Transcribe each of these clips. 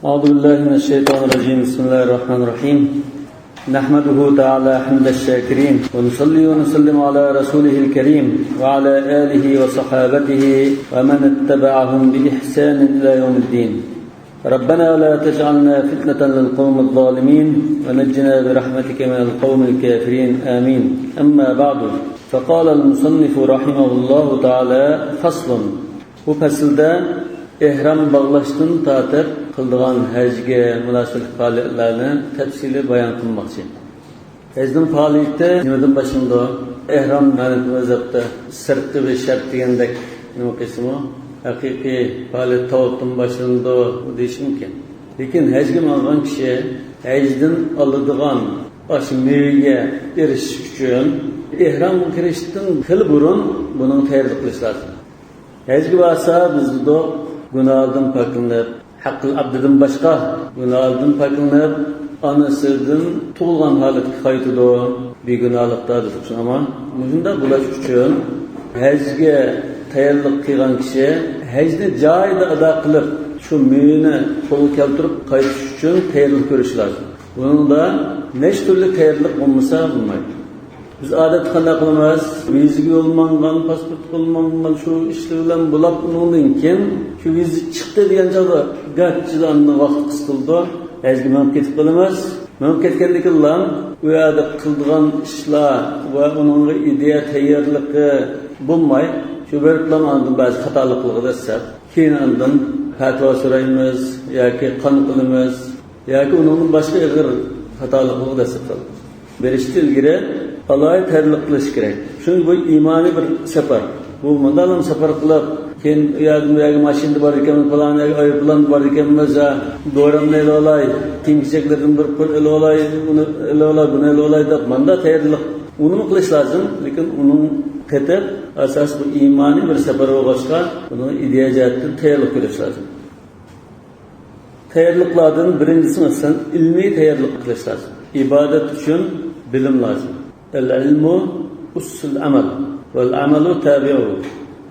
أعوذ بالله من الشيطان الرجيم. بسم الله الرحمن الرحيم. نحمده تعالى حمد الشاكرين ونصلي ونسلم على رسوله الكريم وعلى آله وصحابته ومن اتبعهم بإحسان إلى يوم الدين. ربنا لا تجعلنا فتنة للقوم الظالمين ونجنا برحمتك من القوم الكافرين آمين. أما بعد فقال المصنف رحمه الله تعالى فصل. Bu faslda ihram bağlaştın tatib qildigan hajga munosib faoliyatlarni tafsili bayon qilmoqchi. Hajning faoliyati nimadan boshlanadi? Ihrom manzilda sirti va shart degandek nima qismi haqiqiy faoliyat tavotdan boshlanadi deyish mumkin. Lekin hajga borgan kishi hajdan oladigan ashmiga erishish uchun ihrom kirishdan xil burun buning tayyorlik qilish lozim. Hajga borsa bizda günahdan paklanıp, haqqil abdidan başqa günahdan paklanıp, anasıdan tug'ilgan holatga qaytadi, begunohlikdadir. Ama bunda bulash uchun hajga tayyorlik qilgan kishi hajni joyida ado qilib, shu meni qo'lga keltirib qaytish uchun tayyorlik ko'rish lozim. Bunda nechta turli tayyorlik bo'lmasa bo'lmaydi. Biz odatda qanday qilamiz? Vizaga yo'llangan, pasport qo'llangan shu ishlar bilan bo'lib, undan keyin shu viza chiqdi degan joyda gachchidan vaqt qisqildi. Hajga menib ketib qolamiz. Menib ketgandan keyin u yerda qildigan ishlar va uning ideya tayyorligi bo'lmay, shu bir plandan ba'zi xatoliklarga dastlab, keyin undan fatvo so'raymiz yoki qon qilamiz yoki uning boshqa ig'ir xatoliklarga dastlab berishdan ilgari Allah'a tayyorlik qilish kerak. Chunki bu iymoniy bir safar. Bu mandalam safar qilib, keyin uyadagi mashinada bor ekan, falan aeroplan bor ekan, maza do'ramni olay, kiyim-kechaklardan bir pul olay, uni olay, buni olay deb manda tayyorlik uni qilish lozim. Lekin uning ketib asos bu iymoniy bir safar bo'lg'achqa, uni ideya jihatdan tayyorlik qilish lozim. Tayyorliklardan birinchisi masalan ilmiy tayyorlik qilish lozim. Ibodat uchun bilim lozim. El-ilmu usul amal vel amalu tabi'u.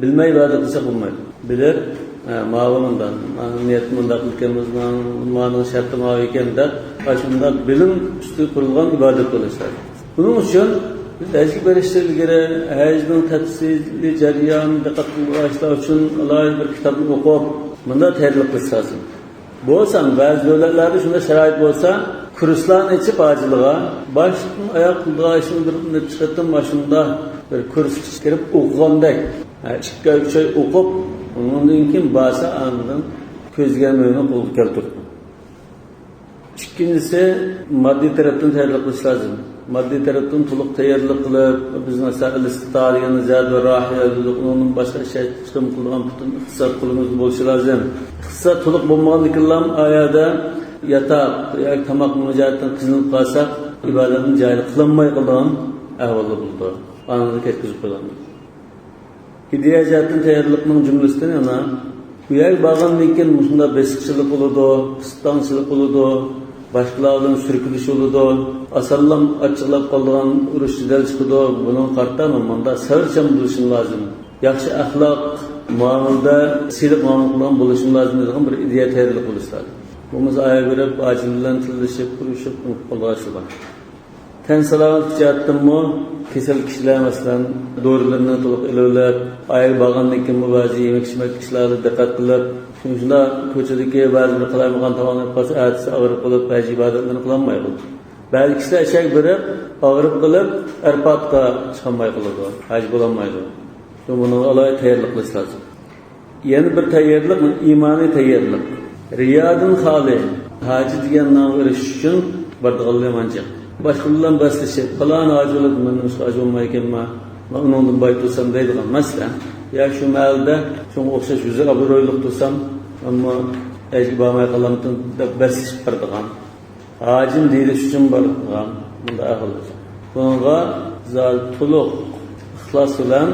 Bilmay ibadet qilsa bo'lmaydi. Bilir, ma'lumdan, niyat bunda qilganmiz, ma'lum sharti ma'lum ekan deb, shunda bilim usti qurilgan ibodat bo'ladi. Buning uchun biz hajga berishdan ilgari hajning tafsili jarayon diqqat qilishlar uchun alohida bir kitobni o'qib, bunda tayyorlik qilish lozim. Bo'lsa, ba'zi davlatlarda shunday sharoit bo'lsa, kurslarni ichib hojiliga boshdan oyoq qildigan bir chiqatdan boshында bir kurs kirib o'qigandek, 2-3 oy o'qib, undan keyin ba'zi andan ko'zga mo'yni qo'lga keltirdi. Ikkinchisi moddiy tarafdan tayyorlik qilish lozim. Moddiy tarafdan to'liq tayyorlik qilib, biz masalan istitariyan zad va rohiyatning boshqa ish chiqim qilgan butun iqtisod qilimiz bo'lishi lozim. Iqtisod to'liq bo'lmagandan keyin oyada yatak yoki tomoq mujohatdan qizinib qolsak, ibodatning joyida qilinmay qolgan ahvolda bo'ldi. Anani ketkizib qo'yadi. Ideya jihatdan tayyorlikning jumlasidan yana bu yer borgandan keyin shunda besiqchilik bo'ladi, qistonchilik bo'ladi, boshqalardan surkilish bo'ladi, asallam ochiqlab qolgan urush jidal chiqadi. Buning qartan manda savrchan bo'lishi lozim. Yaxshi axloq, muomalada silib muomala bo'lishi lozim degan bir ideya tayyorlik bo'lishi lozim. Bumuz aya verip, acilden tılışıp, kuruşup, ulaşılar. Ten salavat cihattanmı, kesel kişiler mesela doğrularına tolup ilerler, ayar bağanlıkken bu bazı yemek içmek kişilerle dikkat kılıp, şunda köçedeki bazı bir kılaymagan tamamlayıp kalsa, ayetisi ağırıp kılıp, bazı ibadetlerini kılanmaya kılıp. Bazı kişiler eşek verip, ağırıp kılıp, erpatka çıkanmaya kılıp, hacı bulanmaydı. Şimdi bunu Allah'a tayyorlik kılıç lazım. Yeni bir tayyorlik, imani tayyorlik. Riyadın hali, hacı degan nom verish uchun bardig'anlar manchiq. Boshqalardan baslashib, falan hacı bo'ladi, men hacı bo'lmay ekanman, men undan boy tursam deydigan masalan, ya shu malda shunga o'xshash yuzi obro'yliq tursam, ammo hajga bormay qolamdan deb baslashib bardigan. Hacim deyilish uchun bardigan, bunda ahvol. Bunga zal to'liq ixlos bilan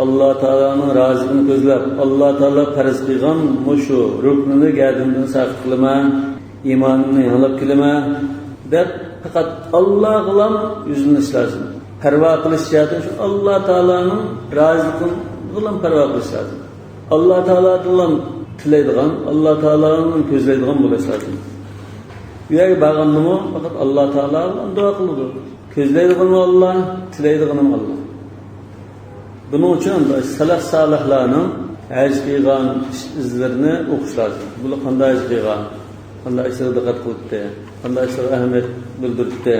Allah Teala'nın razılığını gözlep, Allah Teala farz qilgan mushu ruknini gadimdan saqit qilma, imonini yanılab qilma deb faqat Allah bilan yuzlanish lozim. Parvo qilish jihatdan shu Allah Teala'nın razılığını bilan parvo qilish lozim. Allah Teala bilan tilaydigan, Allah Taala'nın közleydigan bolaş lazım. Yürek bağlandı mı? Fakat Allah Teala dua kıldı. Közleydigan Allah, tilaydigan Allah. Bunun için salaf salihlarning haj qilgan izlarini o'qish lozim. Bular qanday haj qilgan, qanday ishlarga diqqat qilibdi, qanday ishlarga ahamiyat bildiribdi.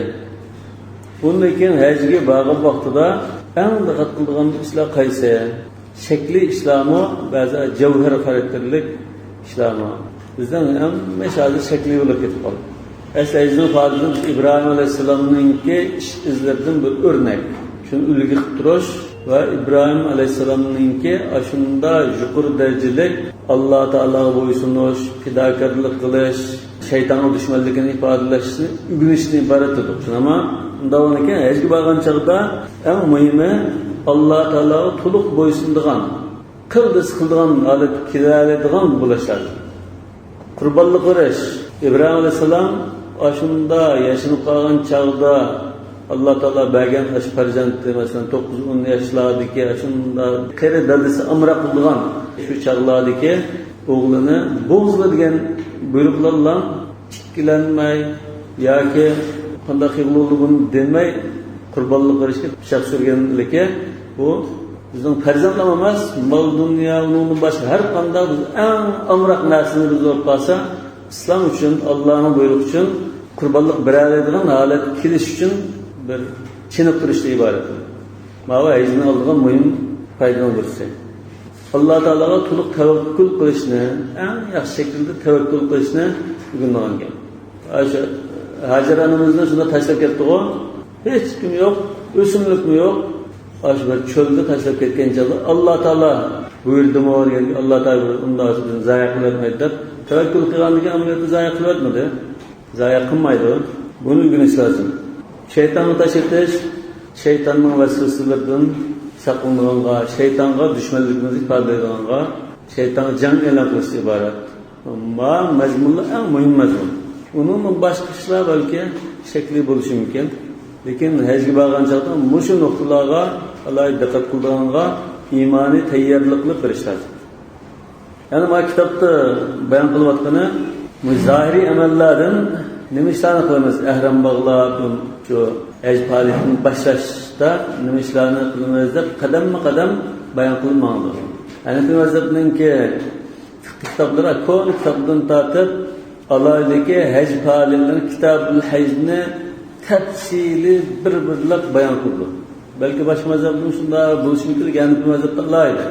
Bundan keyin hajga borgan vaqtida eng diqqat qiladigan ishlar qaysi? Shakli islomi, ba'zi javhar xarakterlik islomi. Bizdan ham mashhur shakli bo'lib ketib qoldi. Esayizning farzand İbrahim alayhissalomningki ish izlaridan bir o'rnak. Shuni ulgi qilib turish ve İbrahim Aleyhisselam'ınki aşında yukarı derecelik Allah Teala'ya boysunuş, fidakarlık kılış, şeytanın düşmanlıkını ifadeleşini, ügünüşünü ibaret ediyor. Ama davranırken hecki bağın çağda en mühimi Allah Teala'ya tuluk boysunduğun, kıldız kıldığın alet kiralediğin bulaşlar. Kurbanlık uğraş. İbrahim Aleyhisselam aşında yaşınıp kalın çağda Allah Teala bergen aş farzandni masalan 9-10 yaşlardaki aşında kere dadisi amra kıldıgan şu çağlardaki oğlunu boğzla degan buyruqlar bilan ikkilanmay yoki qanday qilganligini demay qurbonlik qilishga pichoq surganligi bu bizning farzandlar emas, mol dunyo undan boshqa har qanday biz eng amroq narsani biz olib qolsa islom uchun Allohning buyrug'i uchun qurbonlik beradigan holat kelish uchun bir çinip duruşta ibaret. Mava hecini aldığın mühim faydalı birisi. Allah Teala'ya tuluk tevekkül kılışını, en yaxşı şekilde tevekkül kılışını bugün olan gel. Hacer Hanım'ızdan şunda taşlap kettik o. Hiç kim yok, üsümlük mü yok. Bir çölde taşlap ketken çaldı. Allah Teala buyurdu mu oraya, Allah Teala ondan sonra zayi kılmetmediler. Tevekkül kılandığı ameliyatı zayi kılmetmedi. Zayi kılmaydı. Bunu bilginiz lazım. Şeytanı taşıtış, şeytanın vesveselerden saklanğanğa, şeytanga düşmanlıkını ifade edilğanğa, şeytanı can elan kılıştı ibaret. Ama mezmunlar en mühim mezmun. Onun başka işler belki şekli buluşu mümkün. Lakin hecgi bağlan çağda muşu noktalarga Allah'a dikkat kıldığanğa imani teyyarlıklı bir işler. Yani bu kitapta bayan kılvatkanı zahiri emellerden nimişlerini kılımız, ehram bağlap, şu hecc faaliyetini başlaşta nimişlerini kılımız da kadem bayan kılmağıdır. Hanefi mezhebinki kitaplara, konu kitaplarını tartıp Allah'daki hecc faaliyetlerini, kitab-ül hecni tefsili bir bayan kıldı. Belki başka mezhebinin şunda buluşmuktur ki Hanefi mezhebinde Allah'ydı.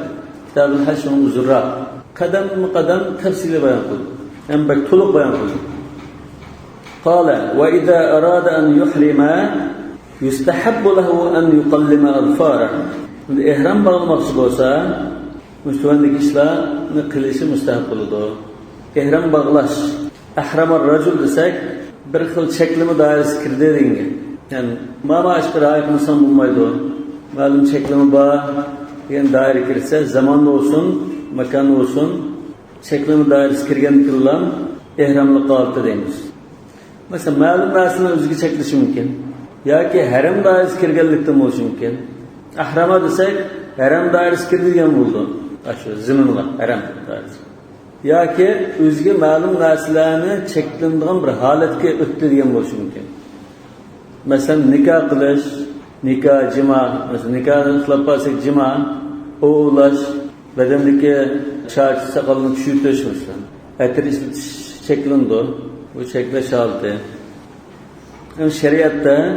Kitab-ül hecc onun uzurra. Kadem tefsili bayan kıldı. Hem belki tuluk bayan kıldı. قال وإذا أراد أن يحرم يستحب له أن يقلم أظفاره. İhram bağlamak olsa Müslümanlık işlerini kılışı müstahap oldu. İhram bağlaş. Ahramar racul desek bir xil çeklimi dairesi kirdi deyinge. Yani mama aşkı ayıp insan bulmaydı. Malum çeklimi bağ yani daire kirse zamanlı olsun, mekanlı olsun çeklimi dairesi kirgen kırılan ihramlı kalıptı deyimiz. Mesela malum narsini o'ziga cheklashi mumkin yoki haram doirasi kirganlikda bo'lishi mumkin. Ahrama desak, haram doirasi kirgan bo'ldi. Shu ziminlar haram doirasi. Yoki o'ziga ma'lum narsalarni cheklanadigan bir holatga o'tadigan bo'lishi mumkin. Masalan, nikoh qilish, nikoh jima, masalan nikohni qilib qolsak jima, o'g'lash, badandagi soch soqolni tushirtish masalan. Atir ishlatish cheklandi. Bu çekleş altı. Şeriatta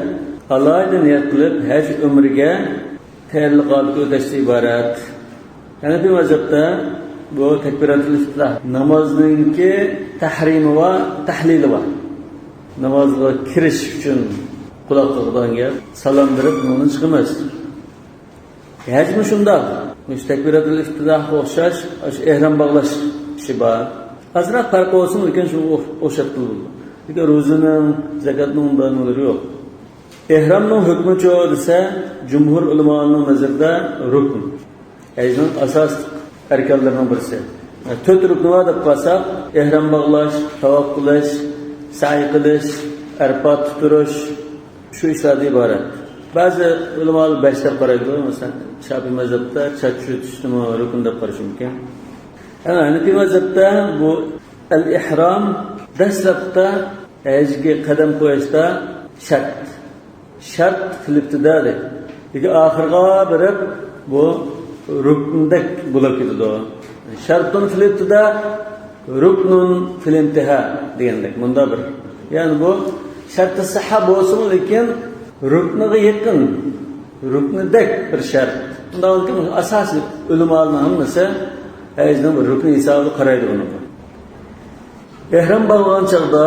Allah'a niyet kılıp hec ömrüge terliqalık ödeşti ibaret. Yani bir mezhepte bu tekbiratul iftitah namazınki tahrimi ve tahlili var. Namazga kiriş için kulaklıktan gel salam verip onun çıkmaz. Hec mi şunda? Tekbiratul iftitah okşaş, ihram bağlaş işi var. Azrak farkı olsun lakin şu oşatlı buldu. Çünkü rozunun, zekatının ondan olur yok. İhramın hükmü çoğu ise cumhur ulemanın nazarında rükün. Ecnun asas erkanlarının birisi. Töt rüknü var da kalsak, ihram bağlaş, tavaf kılış, sa'i kılış, erpat tuturuş, şu işlerden ibaret. Bazı ulemalar 5'te karaydı. Mesela Şafii mezhepte çatşı tutuştuğu rükünde karşı mümkün. Hanafi mazhabda bu al-ihrom dastlabda hajga qadam qo'yishda shart qilibdi-da. Lekin oxirga borib bu rukndek bo'lib ketadi. Shartun fil ibtida, ruknun fil intiha degandek. Bunda bir. Ya'ni bu shart sihha bo'lsin, lekin rukniga yaqin, ruknidek bir shart. Bundan keyin asosiy ulamolarning hammasi hajning bir rukni hisobida qaraydi buni. Ihrom bo'lgan chog'da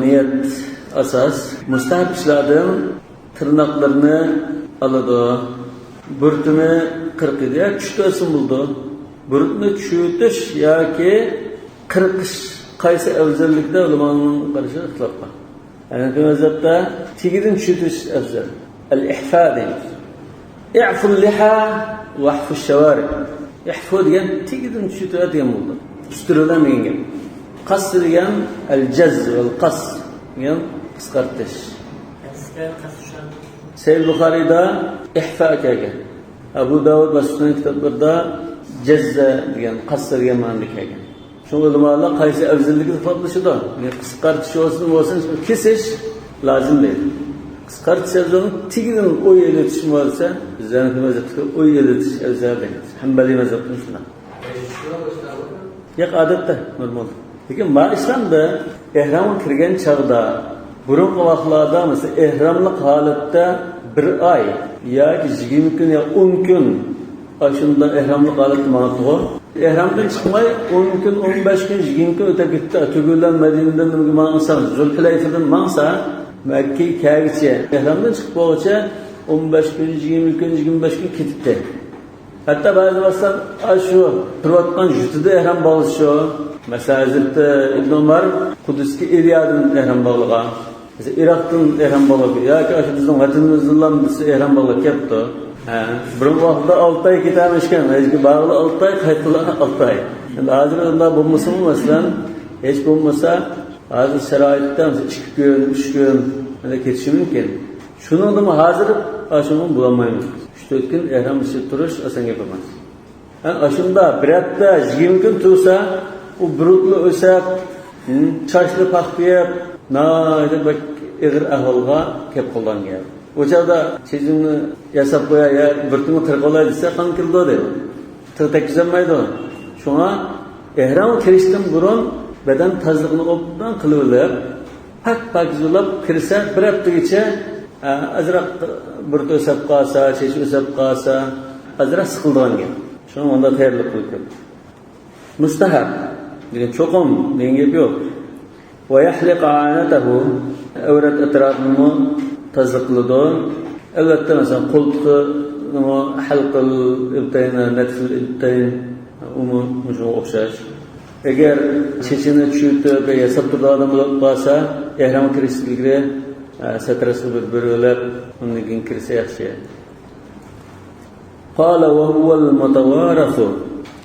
niyat asas, mustahab ishlardan tirnoqlarni oladi. Burtini qirqidi, tushtasin bo'ldi. Burtni tushutish yoki qirqish qaysi afzallikda ulamoning qarashi ixtilof bor. Hanafi mazhabda tigidan tushutish afzal. Al-ihfa deymiz. I'fu al-liha wa ihfu ash-shawari. Ihfu degan tigidan tushutadigan bo'ldi. Ustiridan degan. Qasd degan al-jaz wal qas degan qisqartish. Sahih Buxoriyda ihfa kelgan. Abu Davud va Sunan kitoblarida jazza degan, qasd degan ma'noda kelgan. Shu ulamolar qaysi afzalligini topishadi. Qisqartish bo'lsin, kesish lozim deydi. Qisqartish afzal, tigidan o'y elitish bo'lsa, bizning mazhabda o'y elitish afzal deydi. Hanbali mazhabida shunday. Yo'q, odatda normal. Lekin ma islomda ihrom kirgan chog'da burungi vaqtlarda mesela ihromlik holatda bir oy yoki 20 kun yo 10 kun shunda ihromlik holatda ma'noqo. Ihromdan chiqmay 10 kun, 15 kun, 20 kun o'tib ketdi. Tugulan Madinadan nima ma'nosa, Zulhulayfadan ma'nosa Makka kelgicha ihromdan chiqib bo'lguncha 15 kun, 20 kun, 25 kun ketdi. Hatta ba'zi vaqtlar shu turayotgan jutida ihrom bo'lishi, mesela Hazreti İbn Umar Kudüs'ki İlyad'ın ihram bağlığa, mesela Irak'tan ihram bağlığı, ya ki bizden vatanımızdan birisi ihram bağlığı yaptı. Bir vaxtda 6 ay gitmişken, eski bağlı 6 ay, kayıtlı 6 ay. Yani hazır onda bulması mı mesela, hiç bulmasa, hazır şeraitten 2 gün, 3 gün, geçişi mümkün. Şunu da mı hazır, aşımın bulamayız. 3-4 gün ihram işi duruş, asan yapamaz. Yani aşımda bir hafta 20 gün tursa, o burutlu ösep, çarşlı paxtayıp, nayda bak ağır ahvalga kep qo'ldan geldi. O çağda çizimni yasab qo'ya, burtini qirqolay desa, qan kirdi dedi. Tekizlanmaydi o. Şuna ihrom kirishdan burun badan tozligini obdan qilib olib, pak zulab kirsa, bir haftagacha azroq burt o'sab qolsa, chesh o'sab qolsa, azroq siqildigan gap. Shuni onda tayyorlab qo'yib. Mustahab degan cho'qim degan gap yo'q. Va yahliq aanatahu avrat atrofini tazliqladi. Albatta masalan qo'ltiqi halqil ibtayna natfil ibtayn shunga o'xshash. Agar chechini tushirib yasab turadigan bo'lib qolsa, ihrom kirishlikda satrasi bir-birlab undan keyin kirsa yaxshi. Qala wa huwa al-mutawarathu.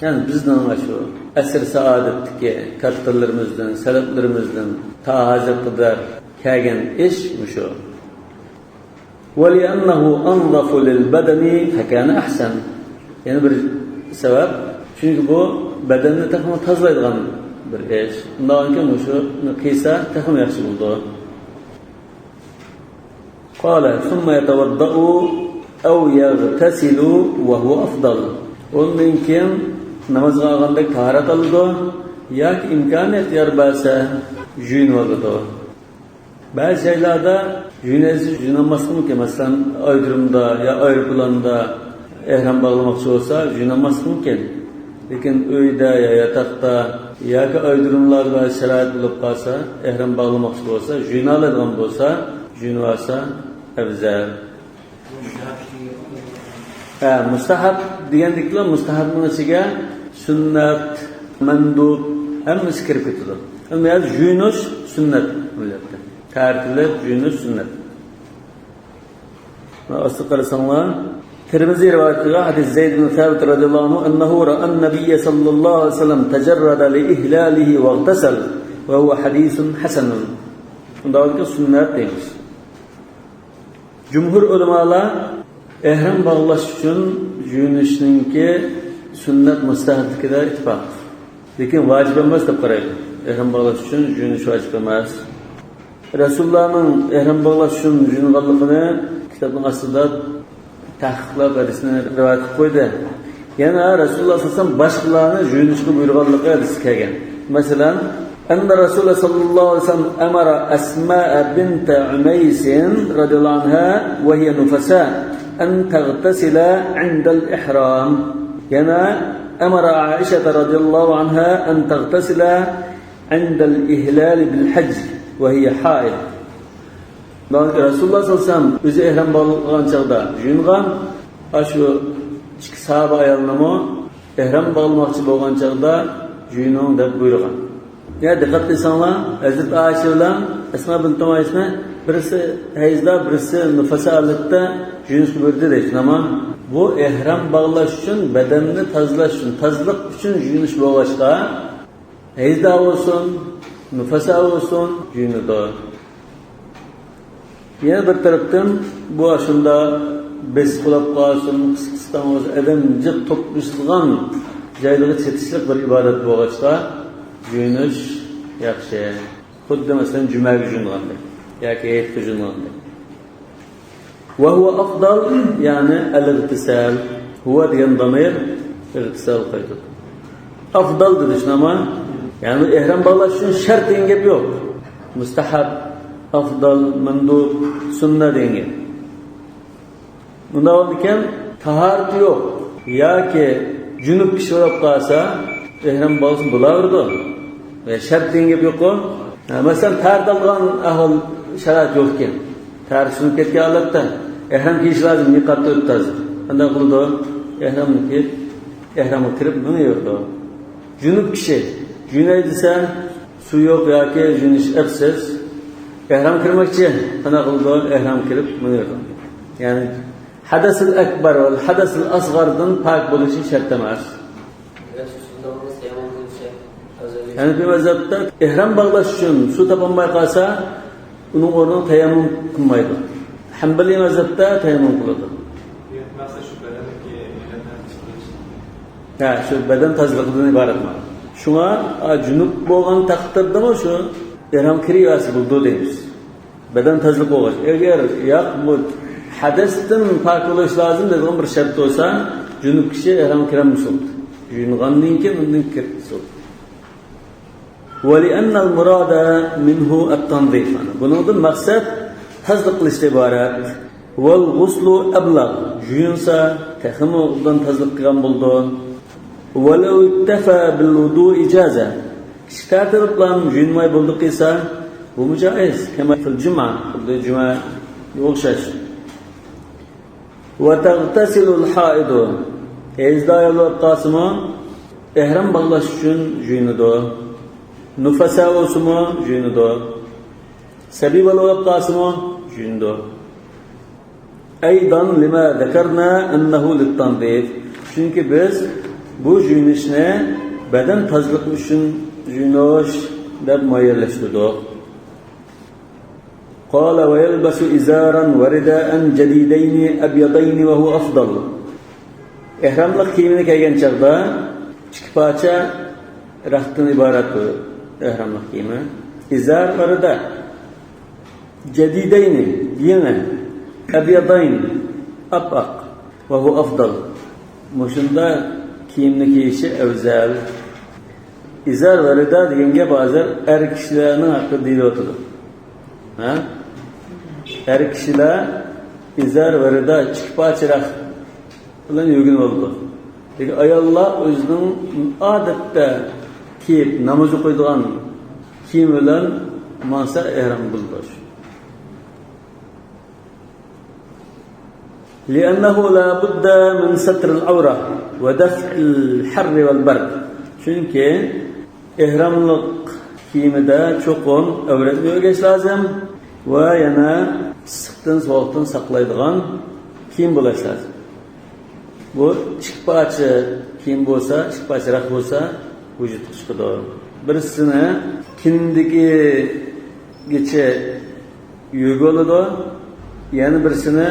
Yani bizden şu asr saadetdeki kattalarımızdan, salaflarımızdan ta hazır kadar kelgen iş mi şu? وَلِأَنَّهُ أَنْظَفُ لِلْبَدَنِ فَكَانَ أَحْسَنُ. Yani bir sebep, çünkü bu bedenini takımı tazlaydıgan bir iş. Bundan ki şu kıysa takım yaxşı buldu. قال ثم يتوضأ أو يغتسل وهو أفضل. Ondan keyin namaz qilganda tahorat oladi yoki imkoniyat yor bo'lsa yuyinib oladi. Ba'zi joylarda yuyinmaslik mumkin. Masalan, aerodromda yo aeroplanda ihrom bog'lamoqchi bo'lsa yuyinmaslik mumkin. Lekin uyda yo yotoqda yoki aerodromlarda sharoit bo'lib qolsa, ihrom bog'lamoqchi bo'lsa, yuyina oladigan bo'lsa, yuyinib olsa afzal. Mustahab degandiklar mustahabning ichiga sunnat, mandub hammasi kirib ketadi. Endi yuyinish sunnat bo'lyapti. Tartibli yuyinish sunnat. Asli qarasanglar, Tirmiziy rivoyatiga hadis Zayd ibn Sabit radhiyallohu anhu annahu ra'a an-nabiy sallallohu alayhi vasallam tajarrada li ihlalihi wa igtasal va huwa hadithun hasanun. Undagi sunnat deymiz. Jumhur ulamolar ihrom bog'lash uchun yuyinishninki sunnat mustahabligida ittifoq. Lekin vacip emas deb qaraydi. Ehram bağlash uchun juyunish vacip emas. Rasulullohning ehram bağlash uchun juyinganligini kitobning ostida tahqiqlab hadisni rivoyat qilib qo'ydi. Yana Rasululloh sallallohu alayhi vasallam boshqalarni juyinishga buyurganligi hadis kelgan. Masalan, أن رسول صلى الله عليه وسلم أمر أسماء بنت عميس رضي الله عنها وهي نفساء أن تغتسل عند الإحرام. يعني أمر عائشة رضي الله عنها أن تغتسل عند الإهلال بالحج وهي حائض. رسول الله صلى الله عليه وسلم o'zi ihrom bo'lgan chaqda juyingan, shu ikki sahaba ayolnamo ihrom bo'lmoqchi bo'lgan chaqda juyining deb buyurgan. Ya diqqat qilsanglar, Hazrat Aisha bilan Asma bint Umaysni birisi hayzda, birisi nifasalitda juyinish buyurdi deydi. Ama bu ihrom bağlash uchun, badanni tozalash uchun, tozalik uchun juyinish bo'lg'achqa, hayzda bo'lsin, nifasa bo'lsin, juyinadi. Yana bir tarafdan bu aslında bez qilib qolsin, qisqasdan o'z adam jiq to'plashgan joylarga chetishlik bir ibodat bo'lg'achqa juyinish yaxshi. Xuddi masalan jumaga juyinganda yoki hayitga juyinganda. Va huwa afdal, ya'ni al-igtisal. Huwa degan damir igtisal qaytadi. Afdal dedish nima? Ya'ni ihrom bağlash uchun shart degan gap yo'q. Mustahab, afdal, mandub, sunnah degan. Bunda ekan tahorat yo'q yoki junub kishi bo'lib qolsa ihrom bo'lsin bo'laverdi. Ve şart degan gap yo'q-ku. Masalan, tardalgan ahol sharoit yo'q ekan. Tar sunib ketgan holatda ihrom kiyish lozim, niqobni o'tkazib. Qanday qildi? Ihromni kiyib, ihromga kirib miniverdi. Junub kishi juyinay desa, suv yo'q yoki juyinish absiz. Ihrom kirmoqchi, qanday qildi? Ihrom kirib miniverdi. Ya'ni hadasul akbar va hadasul asg'ardan pok bo'lishi shart emas. Yani bir mazhabda ihram bağlash uchun suv topolmay qolsa, uning o'rniga tayammum qilmaydi. Hanbali mazhabda tayammum qiladi. Shu badan tozaligidan iborat. Shunga junub bo'lgan taqdirdami shu ihrom kiriyasi bo'ldi deymiz. Badan tozalik bo'lgach, agar yo'q bu hadasdan pok bo'lish lozim degan bir shart bo'lsa, junub kishi ihrom kiramsin. Juyingandan keyin undan kirsin. وَلِأَنَّ الْمُرَادَ مِنْهُ التَّنْظِيفُ. Bunun maksat tazliq qilishdan iborat. وَالْغُسْلُ أَبْلَغ. Juyinsa texmi undan tazliq qilgan bo'ldi. وَلَوْ اكْتَفَى بِالْوُضُوءِ جَازَ. Kishi tartib bilan juyinmay bo'ldi qilsa, bu mujoiz. Kama fil juma, juma o'xshash. وَتَغْتَسِلُ الْحَائِضُ. Ezda ayollar qasimi ihrom bağlash uchun juyinadi. Nufasa olsunmu juyinadi. Sabiy bo'lib qasimi juyinadi. Aydan lima zakarna annahu lit-tanzif. Chunki biz bu juyinishni badan tozaligi uchun juyinish deb muayyanlashtirdik. Qala va yalbasu izaran wa ridaan jadidayn abyadayn wa huwa afdal. Ihromlik kiyimini kiygan chaqda ikki parcha raxtdan iborat ihromlik kiyimi. Izar va rida jadidayn, yangi abyadayn, apaq va huwa afdal. Mushunda kiyimni kiyishi afzal. İzar va rida deganga ba'zan er kishilarning haqqi deyilyotdi. Er kishilar izar va rida ikki parcha raxt bilan yurgan bo'ldi. Lekin ayollar o'zining odatda kiyib namoz o'qiydigan kiyim bilan mansa ihrom bo'ldi. لأنه لا بد من ستر العورة ودفع الحر والبرد. Çünkü ihramlık kiyimide çoğun avretni örgeç lazım ve yana sıktan soğuktan saklaydıgan kiyim bulaş lazım. Bu çıkpaçı kiyim bolsa, çıkpaçı rak bolsa vücut çıkıdı. Birisini kindiki geçe yürgü oldu, yani birisini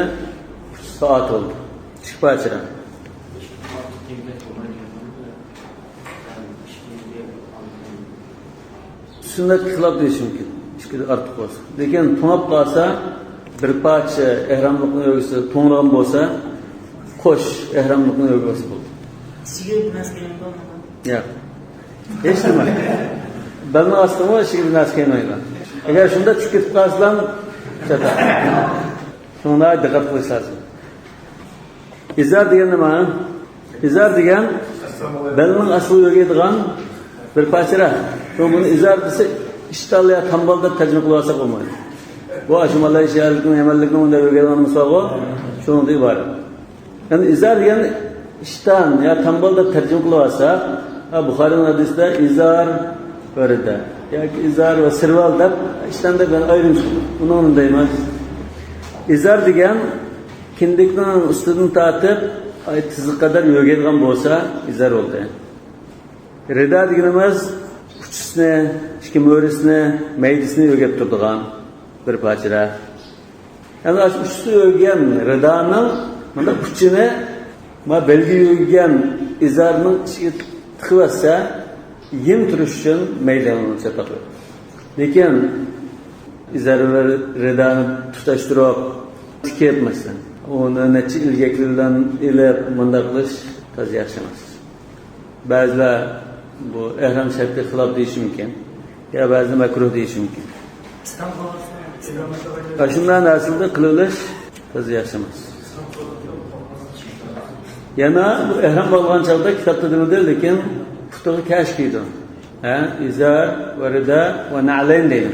saat oldu. Çıkpaçı rak. sünnetga xilof deyish mumkin. Ikki ortiq bo'lsa. Lekin to'nab qolsa, bir parcha ehromlikni yo'g'isi to'ng'an bo'lsa, qo'sh ehromlikni yo'g'isi bo'ladi. Sigir nasken bo'lmagan. Yo'q. Hech nima. Balni ostimi sigir nasken o'ygan. Agar shunda tushib ketib qolsam, chata. Shunda diqqat qilish lozim. İzar degan nima? İzar degan belning asli yo'g'aydigan bir parcha. Buni izar desa ishtalya tambalda tarjima qilib olsa bo'lmaydi. Bu ashmalay shaylikning yamanlikning unda yo'g'aydigan misogi shundan iborat. Yani izar degan ishtan ya tambalda tarjima qilib olsa, Buxoriy hadisida izar barida yoki izar va sirval deb ishdan da ayrim uni deymiz. İzar degan kindikning ustidan tortib tiziq qadar yo'g'aydigan bo'lsa, izar bo'ldi. Rida deganimiz uchisini, ikki mo'risini, maydisini yo'g'ab turadigan bir parcha. Yani uchisi yo'g'gan ridaning mana uchini ma belgi yo'g'gan izarning ichiga tiqibsa, yem turish uchun maydalanib chatoqli. Lekin izar va ridani tutashtirib tikayapmasdan, uni necha ilgaklardan ilib munda qilish toz yaxshi emas. Ba'zilar bu ehram shartga xilof deyish mumkin. Ya ba'zi makruh deyish mumkin. Shundan narsalarda qililish toz yaxshi emas. Yana bu ehram bo'lgan chog'da kitobda deyildi, lekin futuhi kashf deydi. İzar va rida va na'layn deydi.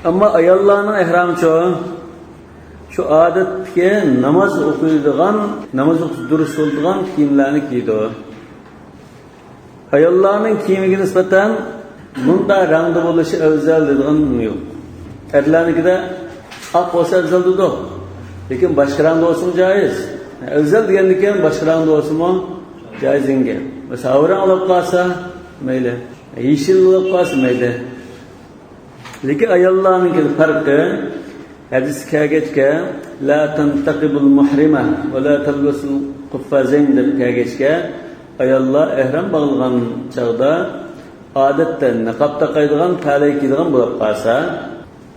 Ammo ayollarning ehromichi şu odatga namoz o'qiydigan, namoz o'qish durust bo'ladigan kiyimlarni kiydi. Ayollarning kiyimiga nisbatan bunda rangda bo'lishi afzal degan yo'q. Erlarnikida oq bo'lsa afzaldir. Lekin boshqa rangda bo'lsa joiz. Afzal degandan boshqa rangda bo'lsa joizinga. Masalan, orange olib qolsa mayli, yeshil olib qolsa mayli. Lekin ayollarning farqi hadis kelgachga la tantaqibul muhrima va la talbasul quffazayn deb kelgachga ayollar ehram bog'lagan chog'da odatda niqob taqaydigan, palay kiydigan bo'lib qolsa,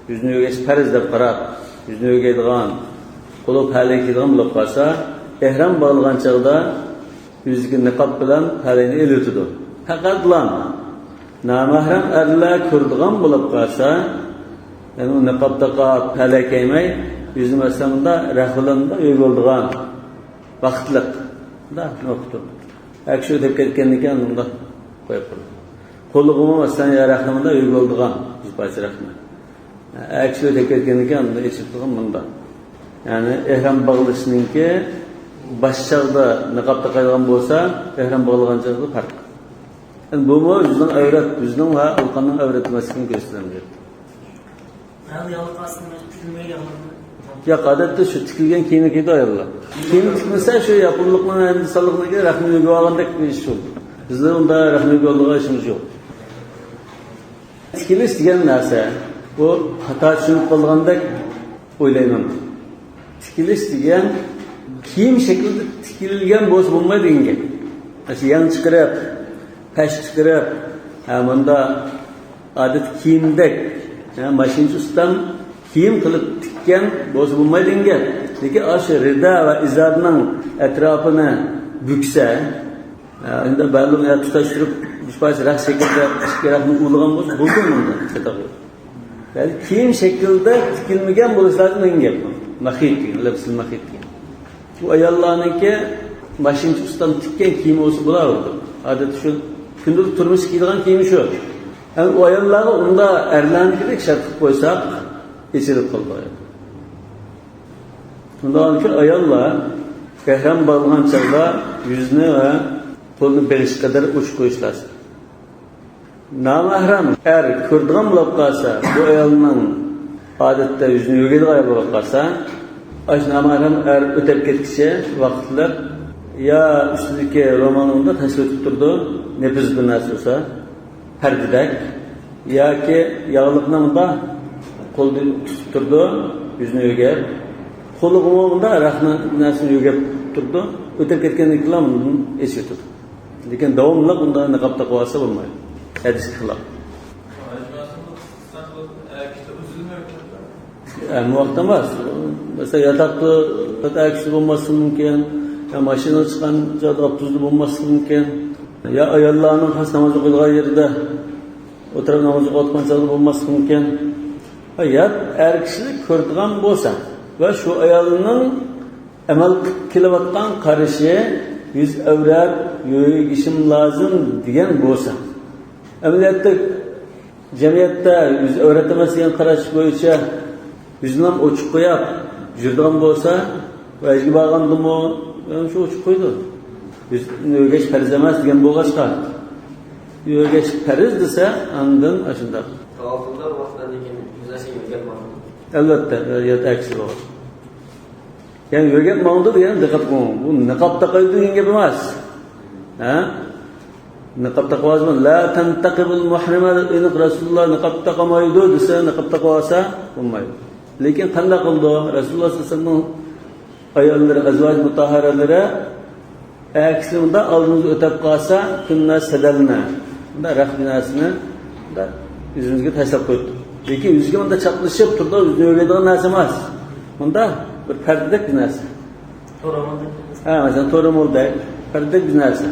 yuzni yo'gash farz deb qarab, yuzni yo'gaydigan, qo'li palay kiydigan bo'lib qolsa, ehram bog'lagan chog'da yuziga niqob bilan palayni elitadi. Faqat namahram erlar ko'rdigan bo'lib qolsa, yani u niqob taqab palay kiymay, yuzi masamda rahilanda yo'g'ildigan vaqtliq da noqto. Akshu deb ketgandan unda qo'yib qo'ydi. Qo'lig'imi masalan yaraqimda yo'g'ildigan yuzbachi rahmat. Akshu deb ketgandan unda echitdigan bunda. Yani ehram bog'lashninki boshchaqda niqob taqaydigan bo'lsa, ehram bog'lagan chog'da farq. Yani bu mu yüzden avrat, yüzden ve alkanın avrat maskini göstermeyecek. Ya adette şu tikilgen kiyimi kiydi ayarlar. Kiyimi tikmese şu yapımlıkla endisallıkla göre rahmi yogu ağandaki bir iş oldu. Bizde onda rahmi yogu olduğu işimiz yok. Tikiliş diyen neyse, o hata şunu kaldıgandak oylayman. Tikiliş diyen kiyim şekilde tikilgen boz bulmayı deyince. Yan çıkarıp, peş çıkarıp, bunda adet kiyimdek, maşinci ustam kiyim kılıp tikken boz bulmayı deyince. Lekin aşı rida ve izarının etrafını bükse, unda ba'lum ya tutashtirib, boshqa raq şekilde ishkirakni uğulgan boz, bulgun bunda. Yani kiyim şekilde tikilmegen bo'lish lazım degan gap. Mahit degan, labsil mahit degan. Bu ayollarniki maşinchi ustam tikkan kiyimi olsa bo'lardi. Adeti şu kundalik turmush kiydigan kiyimi şu. Yani o ayollarga unda erlarnikidek shart qilib qo'ysak, echilib qoladi. Bundan keyin ayollar ehram bo'lgan chog'da yuzni va qo'lni berish qadar uch qo'yish lozim. Namahram ko'rdigan bo'lib qolsa, bu ayolning odatda yuzni yo'g'aydigan bo'lib qolsa, ash namahram o'tib ketkicha vaqtlar ya ustidagi romanında tashlab turdi, nepiz bir narsa bo'lsa, pardidak yoki yog'liqningda qo'lni tutib turdi, yuzni yo'gab, qo'li g'umida rahna narsani yo'gab turdi, o'tib ketgandan keyin eshitdi. Lekin davomli bunda niqob taqib olsa bo'lmaydi. hadis xilaf. Yani muhakta emas. Mesela yatakta ayaküstü olması mümkün. Ya maşina çıkan çağda abduzlu olması mümkün. Ya ayollarning xas namoz o'qilgan yerida o'tirib namoz o'qiyotgan chog'da olması mümkün. Ya er kishilik ko'radigan bo'lsa va shu ayolning amal qilayotgan qarashi yüz avrat yo'yishim lozim degan bo'lsa. Amaliyotda jamiyatda yüz avrat emas degan qarash bo'yicha yüzünü ochiq qo'yib yuradigan bo'lsa, vajga borgandimi, shu ochiq qo'ydi. Yüz yo'ygash farz emas degan bo'lg'achqa. Yo'ygash farz desa, andan ashunda. Tavafında vaqtdan keyin yüzleşen yo'g'at ma'noda. Albatta, aksi bor. Yani yo'g'at ma'noda degan diqqat qiling. Bu niqob taqaydi degan gap emas. Ha? Niqob taqvazmi? La tantaqibul muhrima iniq Rasululloh niqob taqamaydi desa, niqob taqvasa bo'lmaydi. Lekin qanday qildi? Rasululloh sollallohu alayhi vasallam ayollari, azvaj mutahharalari aksida oldimizga o'tib qolsa, kunna sadalna. Bunda raq binasini da yüzümüzge tashlab qo'ydi. Lekin yuzga bunda chaqlashib turdi, yuzni yo'g'adigan narsa emas. Bunda bir pardadek bir narsa. To'ramolda. Ha, masalan, to'ramolda pardadek bir narsa.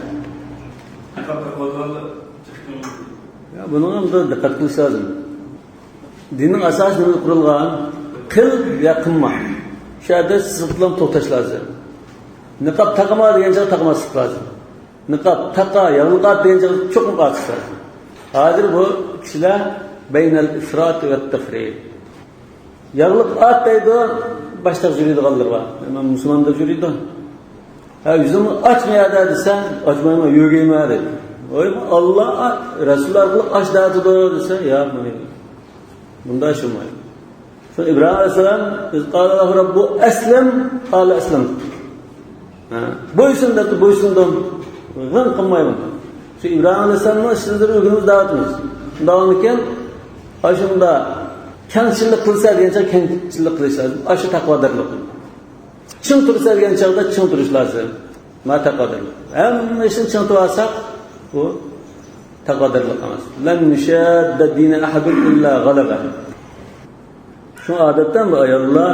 Ya buni ham diqqat qilish lozim. Dinning asosi nima qurilgan? Qil va qilma. Shu yerda siz bilan to'xtash lozim. Niqob taqma degan joyga taqmaslik lozim. Niqob taqa, yalqat degan joyga cho'qib qo'yish lozim. Hozir bu kishilar baynal ifrat va tafrid. Yağlık at deydi, başta yürüydiganlar var. Hemen Müslüman da yürüydü. Ha yüzümü açmaya desen, açmayma, yürüyeyim dedi. Oy Allah Resulullah kılıp aç dağıtıdı dese, ya bunda aşılmayın. Sonra İbrahim Aleyhisselam, "Kâle Allahu Rabbu eslem, kâle eslem." Boysun dedi, boysundum. Gın kılmayın. Şu İbrahim Aleyhisselam'ın sizleri ülkünüz dağıtınız. Dağınırken, aşımda kengchilik qilsa degancha kengchilik qilish lozim. Aşı taqvodirlik. Ching tursa degan chog'da ching turish lozim. Ma taqvodirlik. Hamma ishni ching tursak, bu taqvodirlik emas. Lan nushadda dina ahadun illa g'alaba. Shu odatdan bu ayollar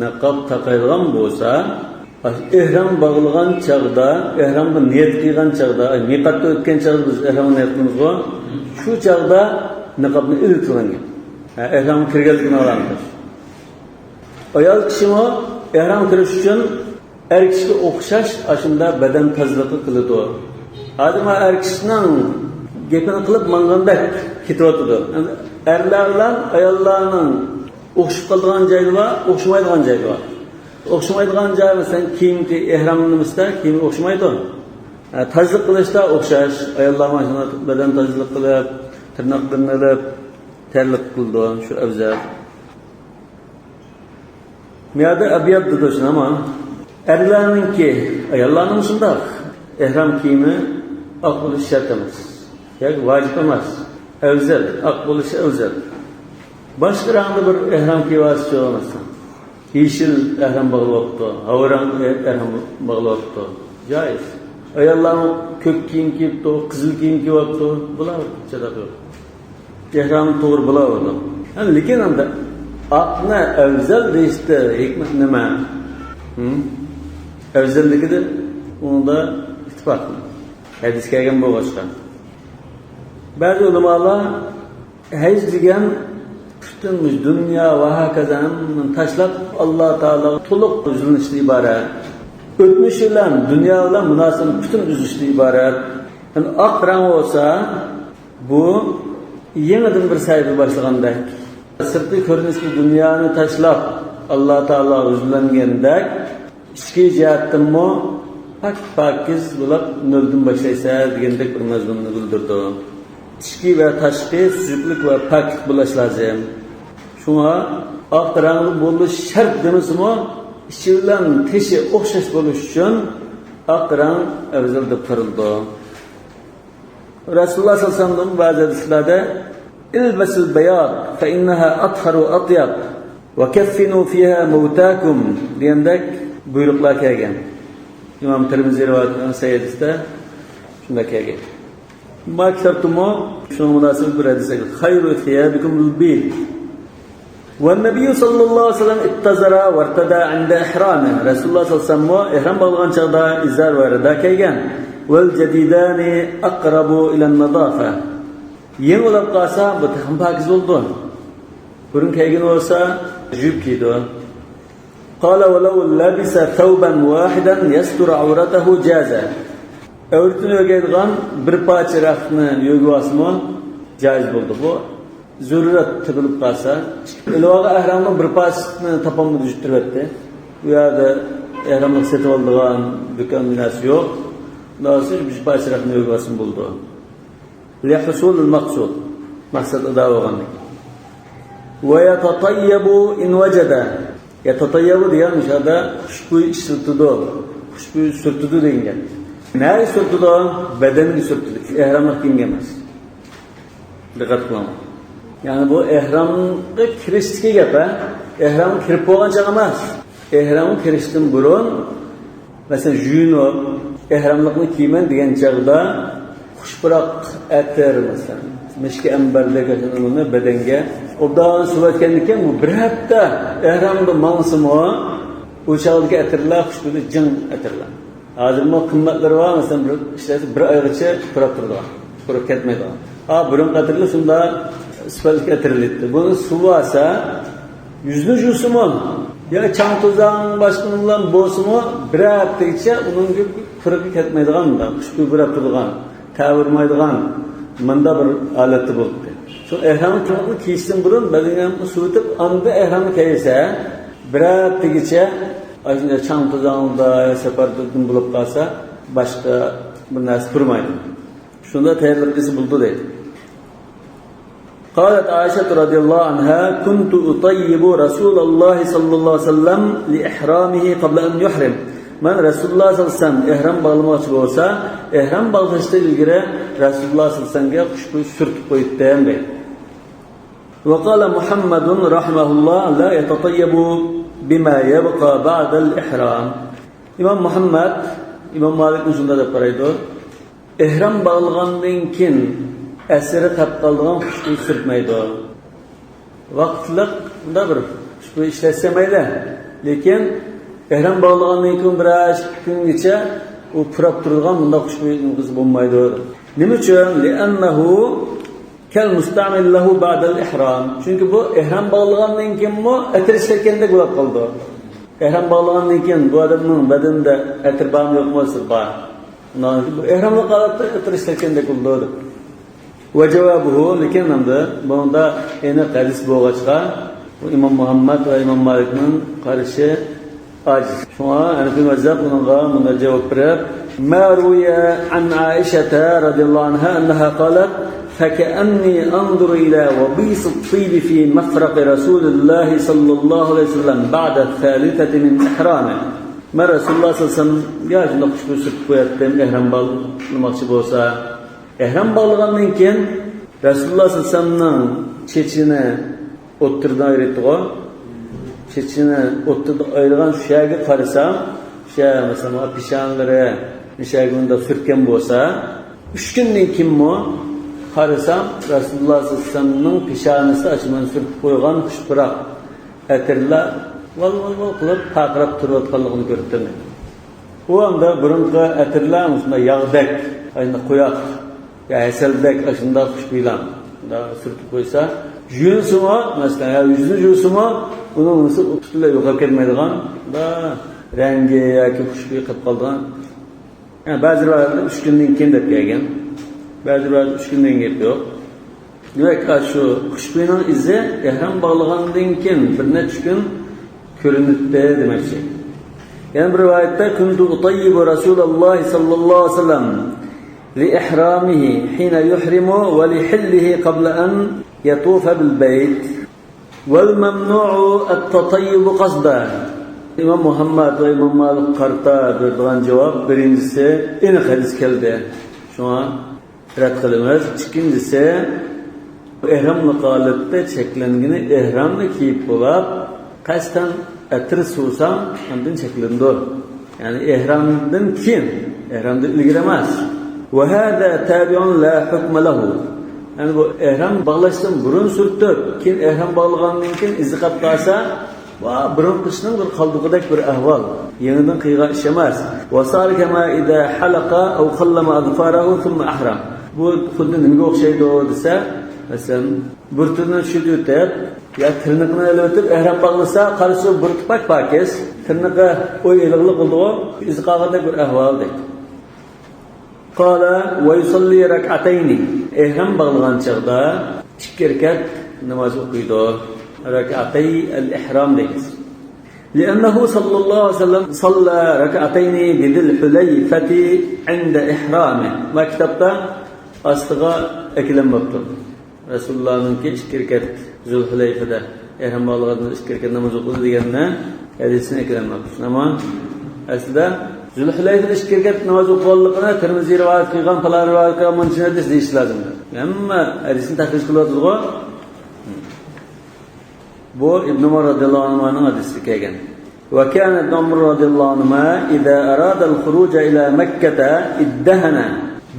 niqob taqaydigan bo'lsa, ihrom bog'lagan chog'da, ihromni niyat qilgan chog'da, miqatda o'tgan chog'da biz ihromni niyat qilamiz-ku. Shu chog'da niqobni iltilangan. Ehram kirganligini alamdır. Ayol kishimi ehram kirish uchun er kishiga o'xshash ashunda badan tozaligi qiladi. Adama er kishining gapini qilib mangandek ketyotdi. Erlar bilan ayollarning o'xshab qolgan joyi va o'xshamaydigan joyi bor. O'xshamaydigan joyi masalan kiyimki ehramimizda kiyim o'xshamaydi. Tozalik qilishda o'xshash. Ayollar mana badan tozalik qilib, tirnoqlarni ilib terlik kıldı, şu evzel. Miyada abiyat dedi şuna ama erlerinin ki, ayarlarının şunda ehram kiyimi ak buluş şart emez. Yani vacip emez. Evzel, ak buluş evzel. Başka rağında bir ehram kiyivası olamazsa. Yeşil ehram bağlı oldu, havuran ehram bağlı oldu. Caiz. Ayarların kök kiyim kiyipti, kızıl kiyim kiyipti. Bunlar çadak yok. Ehram to'g'ri bo'laverdi. Lekin endi aqni afzal deyishda hikmat nima? Afzalligida unda ittifoq. Hadis kelgan bo'lg'achqa. Ba'zi ulamolar haj degan butun dunyo va hokazodan tashlab Alloh taolo to'liq uzilishdan iborat. O'tmish bilan dunyo bilan munosabat butun uzilishdan iborat. Yani oq rang bo'lsa bu yenidan bir sayfa boshlagandek. Sirtli ko'rinishli dunyoni tashlab Alloh taolo o'zlangandek ichki jihatdanmi pak-pakiz bo'lib noldan boshlaysa degandek bir mazmunni bildirdi. Ichki va tashqi suzuklik va poklik bo'lish lozim. Shunga oq rangli bo'lish shart demasmi, ichi bilan tishi o'xshash bo'lish uchun oq rang afzal deb qurildi. Rasulullah sallallahu aleyhi ve sellem bazı hadislerde ilbasul bayad fe innaha atharu atyab ve keffinu fiha mevtakum diyendek buyruklar kelgan. İmam Tirmizi rivayet eden hadiste şunda kelgan. Ma kitaptumu şuna münasip bir hadise. Hayru thiyabikum al-bid. Ve Nebi sallallahu aleyhi ve sellem ittazara ve irtada inde ihrami. Resulullah sallallahu aleyhi ve sellem ihram balgan çağda izar ve rida kaygan. Vel cedidani aqrabu ila an-nadafa. Yeni olab qalsa bu ham pakiz oldu. Burun kaygan olsa jüp kiydi. Qala ve law labisa thawban wahidan yastur awratahu jaza. Öğretini ögeydiğen bir parça rahtını yögüvasımı caiz buldu. Bu zürüret tıkılıp kalsa, ilvaga ehramın bir parçasını tapamını düşüttürüp etti. Bu yerde ehramlık seti olduğun dükkan binası yok. Daha sonra bir parça rahtını yögüvasımı buldu. Lihusulul maksud. Maksat ıda oğanlık. Ve yatatayyabu in vecede. Yatatayyabu diyen müşahada kuşkuyu sürtüdü. Kuşkuyu sürtüdü deyin. Nereye sürtüdü? Bedenini sürtüdü. Ehramlık dinlemez. Dikkat kılamam. Yani bu ehramda kiriştiki gibi, ehramın kirip boğan çağımaz. Ehramın kiriştin burun, mesela jüno, ehramlıkını kiymen diyen çağda, kuşbırak eter mesela. Meşki emberde geçen bedenge. O dağın suvatkenlikken bu bir hafta ehramda mansımı, o çağdaki etirler, kuşbırak cın etirler. Hazırma kımmetleri var mesela işte bir ayırıcı kurak durdu. Kurak ketmeydi. Burun katırlı sunda sıfatlık getirildi. Bunun suvasa yüzlü jusu mu? Ya çam tuzağın başkanından boğusu mu? Bir hafta içe onun gibi kurak etmeydiğen da, kuşkuyu bırak durduğun, tavırmaydığın manda bir aleti buldu. Sonra ehramı çoğunluğu kiyiştin burun, bedenini suutup anda ehramı kayırsa, bir hafta içe aslında çam tuzağında seferden bulup kalsa başka bir narsa kurmaydı. Şunda teyirlikisi buldu deydi. قالت عائشة رضي الله عنها كنت أطيب رسول الله صلى الله عليه وسلم لإحرامه قبل أن يحرم. من رسول الله صلى الله عليه وسلم إحرام bağlamak olsa إحرام bağlaştığı ilgili Resulullah sallallahu aleyhi ve sellem'e kuşkuyu sürtüp koyuttuğum deydi. وقال محمد رحمه الله لا يتطيب بما يبقى بعد الإحرام. İmam Muhammed, İmam Malik'in şunda da paraydı. İhram bağlagandan kin eseri tapqalgan kuşkuyu sürtmeydi. Vaqtliq da bir kuşkuyu işletsemeyle. Lekin ihram bağlagandan kin biraz gün geçe o pırap durulgan bunda kuşkuyun kızı bulmaydı. Nima uchun? Li'annahu kal mustamil lahu ba'dal ihram. Çünkü bu ihram bağlagandan kin mu etir işlerkende bo'lib qoldi. Ihram bağlagandan kin bu adamning bedenida etir bormi yo'qmi bor. İhramlı qalatda etirishlarkende bo'ldi. Ve cevabuhu lekin hamda bunda eni hadis bo'lg'achqa İmam Muhammed ve İmam Malik'nin qarashi aciz. Şuna Hanefi mazhab bunga bunda javob berib, "Ma ruya an Aisha radhiyallahu anha annaha qalat فكأني أنظر إلى وبيص الطيب في مفرق رسول الله صلى الله عليه وسلم بعد الثالثة من إحرامه." Ben Resulullah sallallahu aleyhi ve sellem yaşında kuşkuyu sürtüp koyattem ehram bağlamakçı olsa ehram bağlagandan keyin Resulullah sallallahu aleyhi ve sellem'nin çeçini o'ttirdan ayırdı o. Çeçini o'ttirdan ayırgan şu yerga qarasam, mesela pişanlari nishagunda sürtken bo'lsa, 3 kundan keyin mu qarasam Resulullah sallallahu aleyhi ve sellem'nin pişanisi açıman sürtüp koygan kuşpurak etirlar val qilib taqrab turayotganligini ko'rdim. Bu anda burunqa atirlar shunda yog'dak, ayni qo'yoq, ya asaldek shunda xushbilan da surtib qo'ysa, junsimi, masalan, yuzni junsimi, uning nisi butunlay yo'qolib ketmaydigan, da rangi yoki xushbo'y qilib qolgan. Yani ba'zi rivoyatlarda 3 kundan keyin deb kelgan. Ba'zi rivoyatlarda 3 kundan keyin yo'q. Demak, shu xushbo'yning izi ihrom bog'lagandan keyin bir necha kun ko'rinibdi demakchi. Yani bir rivayette kuntu utayyibu Rasulullah sallallahu aleyhi ve sellem li ihramihi hina yuhrimu ve li hillihi qabla an yatufa bil bayt vel memnu'u at-tatayyub qasda. İmam Muhammed ve İmam Malik qarta bergan cevap birincisi eni hadis keldi. Şuna rad qilamiz. İkincisi ihramlı holatda cheklangani ihramni kiyib bo'lib qasdan atir suvsam ondan cheklandi. Yani ihramdan keyin, ihramdan ilgari emas. وهذا تابع لا حكم له. Yani bu ehram bağlaştın burun sürttür. Kim ehram bağlagandan keyin izi qap qalsa, va burun qishning bir qaldıqidek bir ahvol. Yenidan qiyga ish emas. Wa sar kama idha halaqa aw khallama adfarahu thumma ahram. Bu xuddi nimaga o'xshaydi desa, masalan, burtini shudutib, ya tirnoqni elotib ehram bağlasa, qarshi burti pak-pakes, tirnoqi o'y eliqli qildi-ku, izi qolgandek bir ahvol deydi. Qala va yusalli rak'atayn. Ehram bağlagan chaqda 2 rakat namoz o'qiydi. Rak'atay al-ihram deymiz. لأنه صلى الله عليه وسلم صلى ركعتين بذي الحليفة عند إحرامه. ما kitapta astığa eklenmektir. Resulullah'ın ki 2 rakat Zülhüleyfe'de ehram bağlagan 2 rakat namaz okudu deganne hadisine eklenmektir. Ama aslında Zülhüleyfe'de 2 rakat namaz okuganligini Tirmizi rivoyat qilgan, falan rivoyat qilgan mana hadis deyish lozim. Hamma hadisni tahrij qilyapti-ku. Bu İbn Umar radıyallahu anh'ın hadisi kelgan. Ve kana İbn Umar radıyallahu anh'a iza arada al-khuruj ila Mekkeh iddahana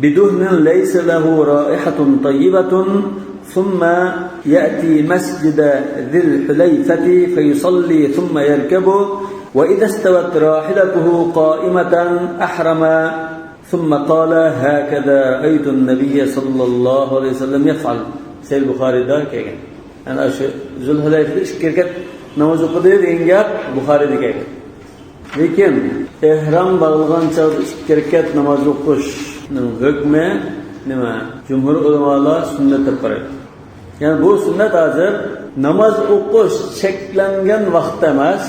biduhnin laysa lahu raihatun tayyibatun thumma ya'ti masjid Zil Hulayfati fayusalli thumma yarkabu ve iza istawat rahilatuhu qa'imatan ahrama thumma qala hakaza ra'aytu an-nabiy sallallahu aleyhi ve sellem yef'al. Sahih Buhari'da kelgan. Yani şu Zülhüleyfe'de 2 rakat namaz okudu degan gap Buxoriyda kelgan. Lekin ehram bağlagan chaqda 2 rakat namoz o'qishning hukmi nima? Jumhur ulamolar sunnat deb qaraydi. Yani bu sunnat hozir namoz o'qish cheklangan vaqtda emas,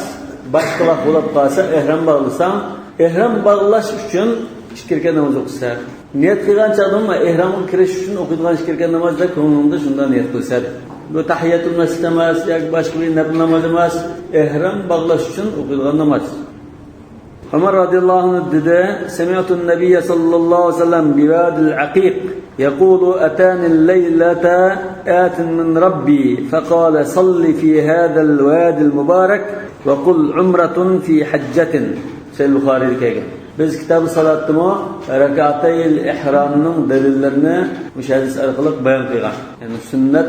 boshqa vaqt bo'lib qolsa ehram bağlasang, ehram bağlash uchun 2 rakat namoz o'qisa, niyat qilgan chaqda ehramga kirish uchun o'qiydigan 2 rakat namozda ko'nglimda shunday niyat qilsa, bu tahiyatul masjid emas, yoki boshqa bir nafl namoz emas, ehram bağlash uchun o'qilgan namoz. Umar radhiyallohu anhu dedi: "Sami'tu an-nabiy sallallohu alayhi vasallam bi wadil aqiq yaqulu atani al-laylata atin min rabbi faqala salli fi hadha al-wadi al-mubarak wa qul umratun fi hajjatin." Sahih Buxoriyda kelgan. Biz kitob-i salatdimi rak'atay al-ihramning dalillerini o'sha hadis orqali bayon qilgan. Ya'ni sunnat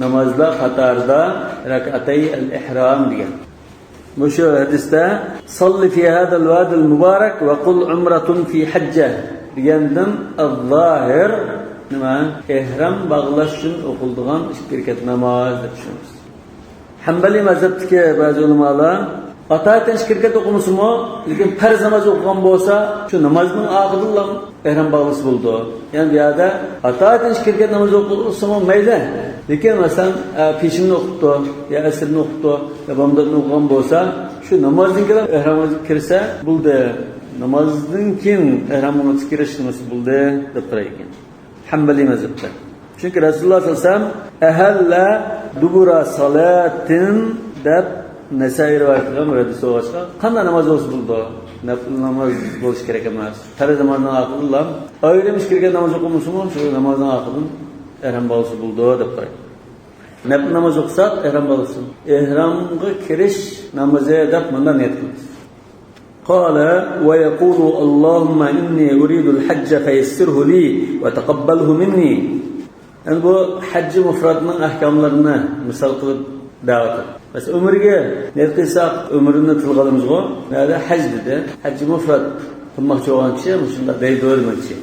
namazda qatarda rak'atay al-ihram degan. Bu shu hadisda salli fi hada al-wadi al-mubarak va qul umratun fi hajja degandan az-zahir nima? Ihram bağlash uchun o'qiladigan 2 rakat namoz deb tushunamiz. Hanbali mazhabdagi ba'zi ulamolar ataydan 2 rakat o'qimasimi, lekin farz namoz o'qigan bo'lsa, shu namozning oxirida ehram bağlası bo'ldi. Yani bu yerda ataydan 2 rakat namoz o'qilsa mayli. Lekin masalan peshinni o'qibdi, ya asrni o'qibdi, ya bomdodni o'qigan bo'lsa, shu namozdan keyin ehramga kirsa bo'ldi. Namozdan keyin ehramga kirish nimasi bo'ldi deb qaraygan. Hanbali mazhabda. Chunki Rasululloh sollallohu alayhi vasallam ahalla dubura salatin deb Nasai rivoyat qilgan hadis o'g'ashqa qanday namoz o'qish bo'ldi? Nafl namoz bo'lish kerak emas. Farz namozdan oxirida ayrim 2 rakat namoz o'qimasmi, shu namozdan oxirida ehram bağlası buldu deb qaraydi. Nafl namoz o'qisak ehram bağlası. Ehramga kirish namozi deb bunda niyat qilamiz. Qala va yaqulu Allohumma inni uridu al-hajj fayassirhu li va taqabbalhu minni. Yani bu hajj mufradning ahkomlarini misol qilib da'vat. Bas umrga niyat qilsak umrini tilg'alimizga, nada hajj dedi. Hajj mufrad qilmoqchi bo'lgan kishi shunda deydi o'lmoqchi.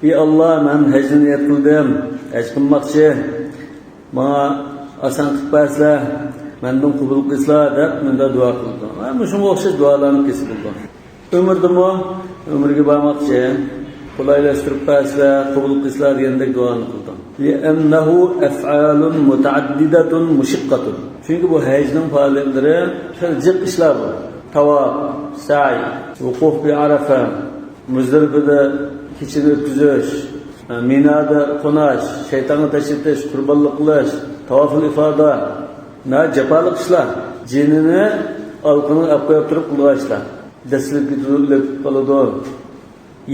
Ey Allah, men hajni niyat qildim. Haj qilmoqchi. Menga oson qilib bersa, mendan qabul qilsa deb menda duo qildim. Mana shunga o'xshash duolarni kesib qildim. Umrga bormoqchi, qulaylashtirib bersa, qabul qilsa degandek duoni qildim. Li'annahu af'alun mutaaddidatun mushiqqatun. Chunki bu hajning faoliyatlari jiq ishlar bu. Tavof, sa'i, vuquf bi Arafa, Muzdalifada kechini o'tkazish, Minada qo'nash, shaytonni tashlatish, qurbonlik qilish, tavoful ifoda, jafoliq ishlar, jinini alqini olib qo'yib turib qilgan ishlar. Dastlab ketib qoladi.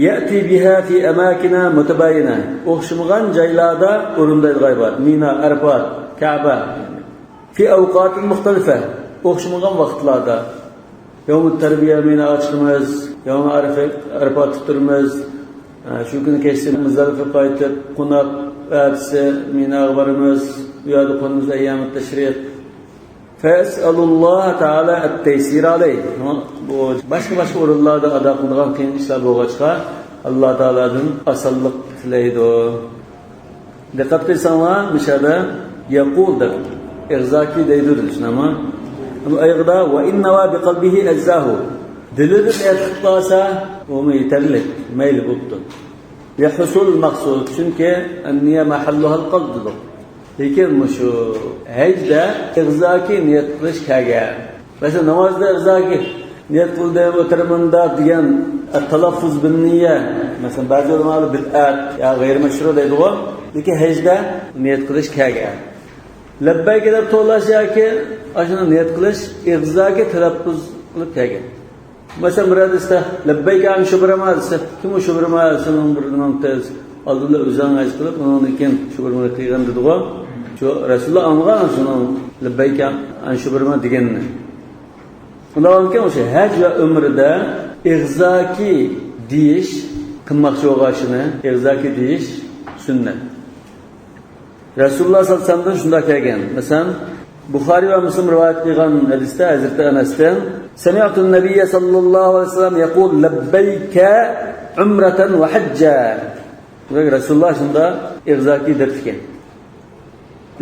Ya'ti biha fi amakina mutabayina. O'xshamagan joylarda o'rinlaydi g'aybat. Mina, Arafat, Ka'ba. Fi awqatin muxtalifa. O'xshamagan vaqtlarda. Yawm at-tarbiya mina ochimiz, yawm Arafat turimiz. Şu günü kechsi Muzdalifa qaytib, Qunab, ertesi Minaga baramiz, bu yerda qolamiz ayyamut tashrih. Fes'alullah Teala et-teysir aleyh. Bu başka o'rinlarda ado qilgan qiyin ishlar bo'lg'achqa Alloh taoladan osonlik tilaydi. Diqqat qilsanglar, mishada yaqul deb ig'zoki deydi shunami? Bu ayqda va inna bi qalbihi ajzahu. Dilida aytib qolsa, u yetarli, mayli bo'libdi. Yahsul maqsud, chunki an-niyya mahalluha al-qalb. Lekin şu hajda ig'zoki niyat qilish kelgan. Masalan, namozda ig'zoki niyat qildim, o'tiraman degan talaffuz bin niyya. Masalan, ba'zi ulamlar bid'at ya g'ayr mashru deydi-ku. Lekin hajda niyat qilish kelgan. Labbayk deb to'lash yoki ashuni niyat qilish ig'zoki talaffuz qilib kelgan. Masalan, bir hadisda labbayk an shubrama desa, kim o shubrama desin bir nimamiz Aldılar özden ayet kılıp, onun için şükrümünü kıygan dedi-ku. Resulullah anlayan şunu labbayk an shubrama deganini. Ular aytgan o'sha haj va umrida ig'zoki deyish qilmoqchi bo'lganini, ig'zoki deyish sunnat. Resulullah sallallohu alayhi vasallam shunday kelgan. Masalan, Buxoriy va Muslim rivoyat qilgan hadisda Hazrat Anasdan Sami'tu an-nabiyya sallallohu alayhi vasallam yaqul labbayka umratan va hajja. Resulullah shunda ig'zoki dertgan.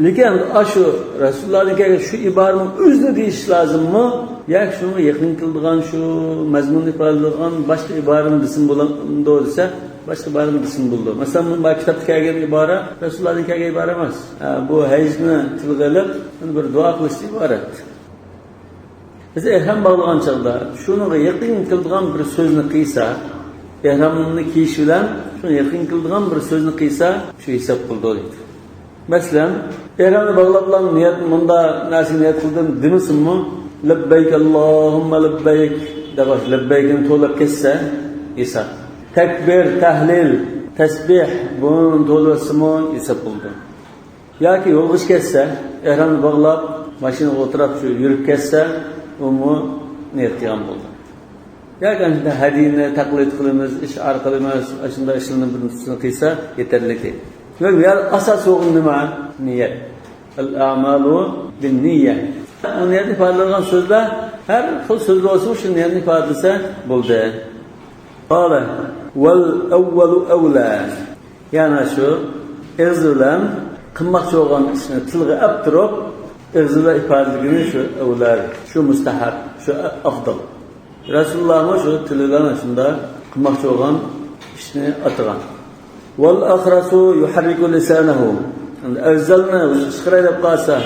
Lekin şu Resulullah'ın şu ibarenin özünü deyish lazımmı? Ya şunu yakın kıldıgan şu mazmunni ifadalagan başka ibarenin desin bo'ladi desa, başka ibarenin desin bo'ldi. Mesela bu kitapda kelgan ibara Resulullah'ın kelgan ibara emas. Bu hajni tilga olib, bir duo qilish iborat. Biz ihrom bog'lagan chog'da shuniga yaqin kıldıgan bir so'zni qiysa, ihromni kiyish bilan shuni yaqin kıldıgan bir so'zni qiysa, shu hisob qildi. Mesela ihromni bog'lablan niyat bunda narsa niyat qildim demisinmi? Labbayk Allahumma labbayk debaş labbaykni to'lab kessa esa. Takbir, tahlil, tasbih bunun to'lasimi hisob qildi. Yoki yo'lg'ish kessa, ihromni bog'lab, mashinaga o'tirib shu yurib kessa, uni niyat qilgan bo'ldi. Yoki shunda hadini taqlid qilamiz, ish orqali emas, shunda ishlarni birinchisi qilsa yetarli deydi. Yo'q, asas o'g'in nima? Niyat. Al-a'malu bin-niyya. O niyat ifadalagan so'zlar har xil so'z bo'lsa, shu niyatni ifodalasa bo'ldi. Qala wal awwalu awla. Yana shu izlan qilmoqchi bo'lgan ishni tilga olib turib, izlan ifodaligini shu avlar, shu mustahab, shu afdal. Rasululloh shu tildan shunda qilmoqchi bo'lgan ishni atgan. Wal akhrasu yuharriku lisanahu. Azalna chiqaray deb qolsa,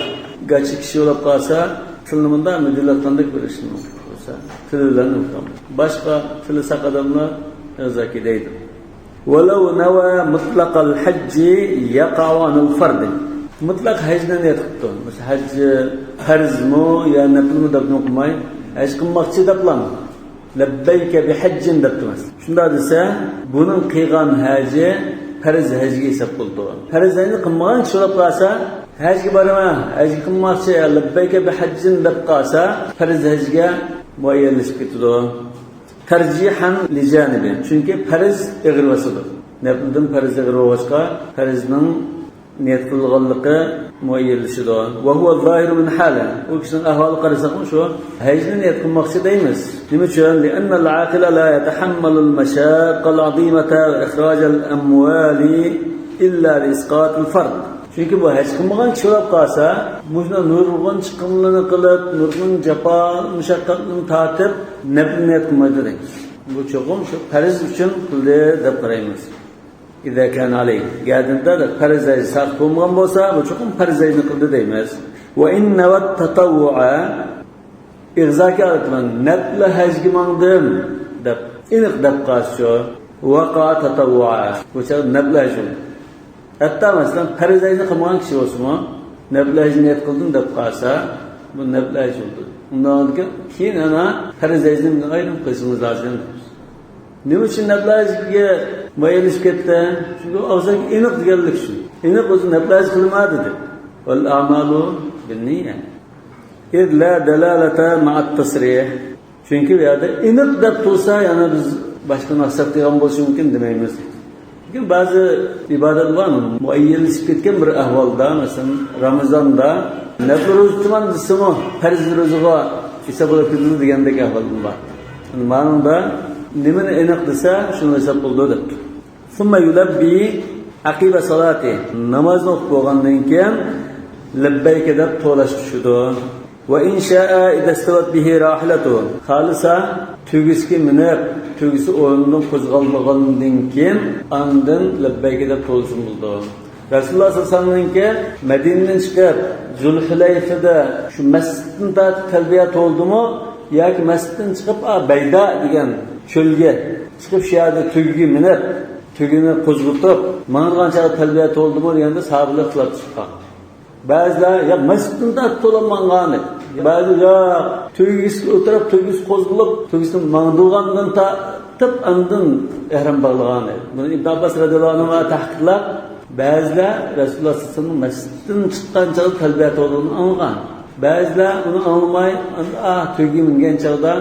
gachi kishi bo'lib qolsa, tilni bunday müdillatgandek bir ishni bo'lsa, tildan o'qam. Boshqa tili saq odamlar o'zaki deydi. Walau nawa mutlaq al-hajj yaqa'u al-fard. Mutlaq hajni niyat qildi. Mesela haj farzmi yo naflmi deb o'qimay, haj qilmoqchi deblam. Labbayka bi hajjin debmiz. Shunda desa, buning qilgan haji farz hajga hisob qildi. Farz hajni qilmagan kishi bo'lib qolsa, hajga boraman, hajga qilmoqchi, labbayka bi hajjin deb qolsa, farz hajga muayyanlashib ketdi. Tarjihan li janibi. Chunki farz ig'ir vasidir. Nafldan farz ig'ir bo'lsa, farzning niyat qilganligi muayyanlashidir. Va huwa zohiru min hala. U kishining ahvoli qarasak shu, hajni niyat qilmoqchi deymiz. Nima uchun? Li'anna al-aqila la yatahammalu al-mashaqqa al-'azimata wa ikhraj al-amwali illa li isqat al-fard. Çünkü bu haj qilmagan kishi bo'lib qolsa, buni nurg'un chiqimlarni qilib, nurg'un jafo, mushaqqatni tatib, niyat qilmaydi deymiz. Bu cho'qim shu farz uchun qildi deb qaraymiz. İza kana alayh. Gadinda da farz haj saq qilmagan bo'lsa, bu cho'qim farz hajni qildi deymiz. Va inna wat tatawwu'a ig'zoki aytman, nafl hajga mangdim deb iniq deb qolsa, vaqa tatawwu'a. Bu cho'qim nafl haj. Hatta mesela farz hajni qilmagan kishi bo'lsa, nafl hajni niyat qildim deb qolsa, bu nafl haj bo'ldi. Undan keyin ana farz hajni ayrim qilishimiz lozim. Nima uchun nafl hajga muayyanlashib ketdi? Chunki og'zaki aniq deganlik shu. Aniq o'zi nafl haj qilmadi dedi. Wal a'malu bin-niyya. İd la dalalata ma'at tasrih. Chunki bu yerda aniq deb tursa, yana biz boshqa maqsad qilgan bo'lishi mumkin demaymiz. Lekin ba'zi ibodat bormi? Muayyanlashib ketgan bir ahvolda, masalan, Ramazonda nafl ro'za tuman desimi, farz ro'zaga hisob bo'lib ketadi degandek ahvol bor. Ma'noda nimani aniq desa, shuni hisob bo'ldi deb. Summa yulabbi aqiba salati. Namozni o'qib bo'lgandan keyin labbayka deb to'lash tushidi. Va insha'a idastawat bihi rahilatu. Xalisa tugisiga minib, tugisi o'rnidan qo'zg'almagandan keyin andin labbayka deb to'lsin bo'ldi. Rasululloh sollallohu alayhi vasallamga Madinadan chiqib, Zulhulayfada shu masjidda talbiya to'ldimi yoki masjiddan chiqib Bayda degan cho'lga chiqib shu yerda tugiga minib, tugini qo'zg'itib, mang'ancha talbiya to'ldimi deganda sahobalar qilib chiqqan. Ba'zilar ya masjidda to'lanmagani, ba'zilar tugisiga o'tirib, tugis qo'zg'ilib, tugisni mang'durgandan tip andin ihrom bog'lagan. Buni Ibn Abbos radhiyallohu anhu tahqiqlab ba'zilar Rasululloh sollallohu alayhi vasallam masjiddan chiqqan chog'da talbiya to'lganini anglagan. Ba'zilar uni anglamay, tugi mingan chog'da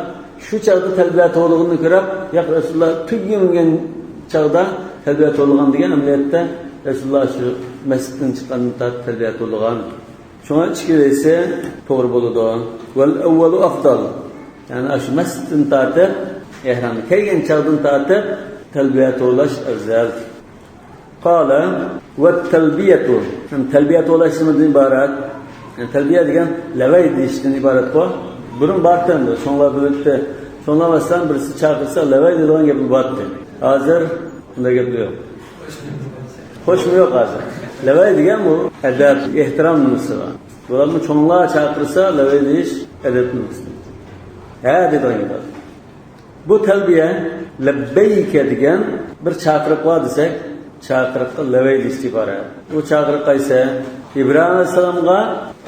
shu chog'da talbiya to'lganini ko'rib, yo'q Rasululloh tugi mingan chog'da talbiya to'lgan degan amaliyotda Rasululloh shu masjiddan chiqqanda talbiya to'lgan. Shunga ichkirisi to'g'ri bo'ladi. Val avvalu afdal. Ya'ni shu masjiddan tortib, ihrom kelgan chog'dan tortib talbiya to'lash afzal. Qala va talbiyatu. Talbiya to'lash nimadan iborat? Talbiya degan lavay deyishdan iborat ku. Burun bartanda, so'nglar bo'libdi. So'nglar masalan birisi chaqirsa lavay degan gap bordi. Hozir bunday gap yo'q. Xo'shmi yo'q hozir. Lavay degan bu adab, ehtirom nimasi bor. Bularni cho'nglar chaqirsa lavay deyish adab nimasi. Ha degan gap. Bu talbiya labbayka degan bir chaqiriq bor desak, chaqiriqqa lavay deyish iborat. Bu chaqiriq qaysi? İbrahim Aleyhisselam'a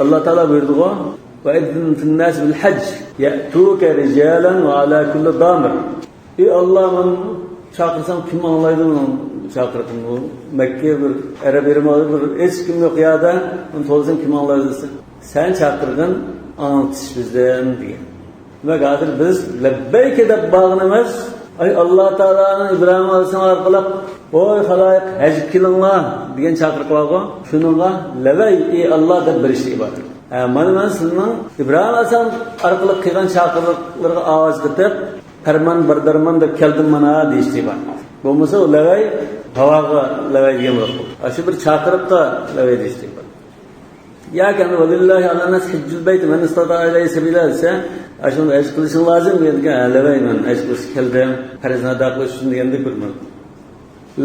Allah Teala buyurdu ve eddin fin nas bil hac ya'tuka rijalan ve ala kulli damir. Allah'ın çağırsam kim anlaydı bunu çağırdım bu Mekke bir Arap yermali bir hiç kim yok ya da onu tolsam kim anlaydı sen çağırdın anlatış bizden diye. Ve qadir biz labbeyke de bağınımız ay Allah Teala'nın İbrahim Aleyhisselam arqalab oy xaloyiq haj qilinglar degan chaqiriq bor-ku. Shuningga lavay Allah deb bir ish bor. Mana sizning Ibrohim Alayhisalom orqali qilgan chaqiriqlarga ovoz qilib, farmon bardarmon deb keldim mana deyishdi bor. Bo'lmasa lavay havoga lavay degan bo'ladi. Shu bir chaqiriqqa lavay deyishdi bor. Ya kana vallahi ala nas hajjul bayt man istata ilayhi sabila desa, ashuni haj qilishing lozim degan lavay men haj qilish keldim, farzna ado qilish uchun deganda ko'rmadim.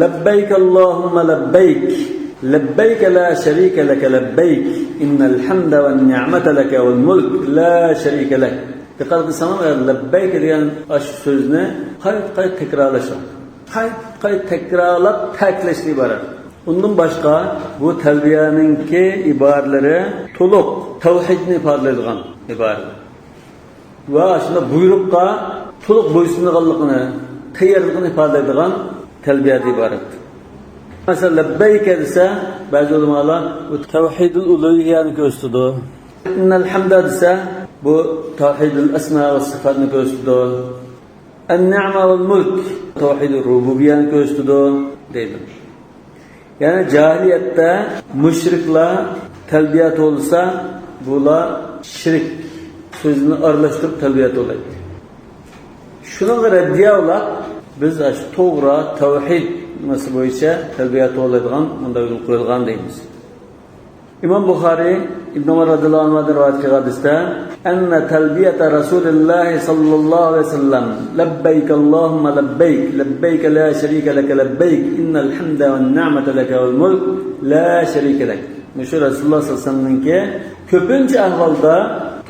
لبيك اللهم لبيك لبيك لا شريك لك لبيك إن الحمد والنعمة لك والملك لا شريك لك. Dikkat etseniz لبيك diyen aş sözünü kayıt tekrarlaşın. Kayıt tekrarlap tekleşti ibaret. Ondan başka bu telbiyeninki ibareleri toluk tevhidini ifade edilen ibaret. Ve aslında buyrukka toluk boysunluğunu teyarlığını ifade edilen talbiya ibaret. Mesela labbeyke dese bazı ulamalar bu tevhidul uluhiyani gösterdi. İnnel hamda dese bu tevhidul esma ve sıfatını gösterdi. En-ni'me vel mulk tevhidul rububiyani gösterdi dedi. Yani cahiliyette müşrikler talbiyat olsa bula şirk sözünü arlaştırıp talbiyat olaydı. Şuna göre diyorlar biz to'g'ri tavhid nimasi bo'yicha talbiya to'laydigan unda yo'l qo'yilgan deymiz. Imom Buxoriy Ibn Umar radhiyallohu anhu rivoyat qilgan hadisda anna talbiyata Rasululloh sallallohu alayhi vasallam labbayk Allohumma labbayk labbayk la sharika lak labbayk innal hamda wan ni'mata lak wal mulk la sharika lak. Shu Rasululloh sallallohu alayhi vasallamga ko'pincha ahvolda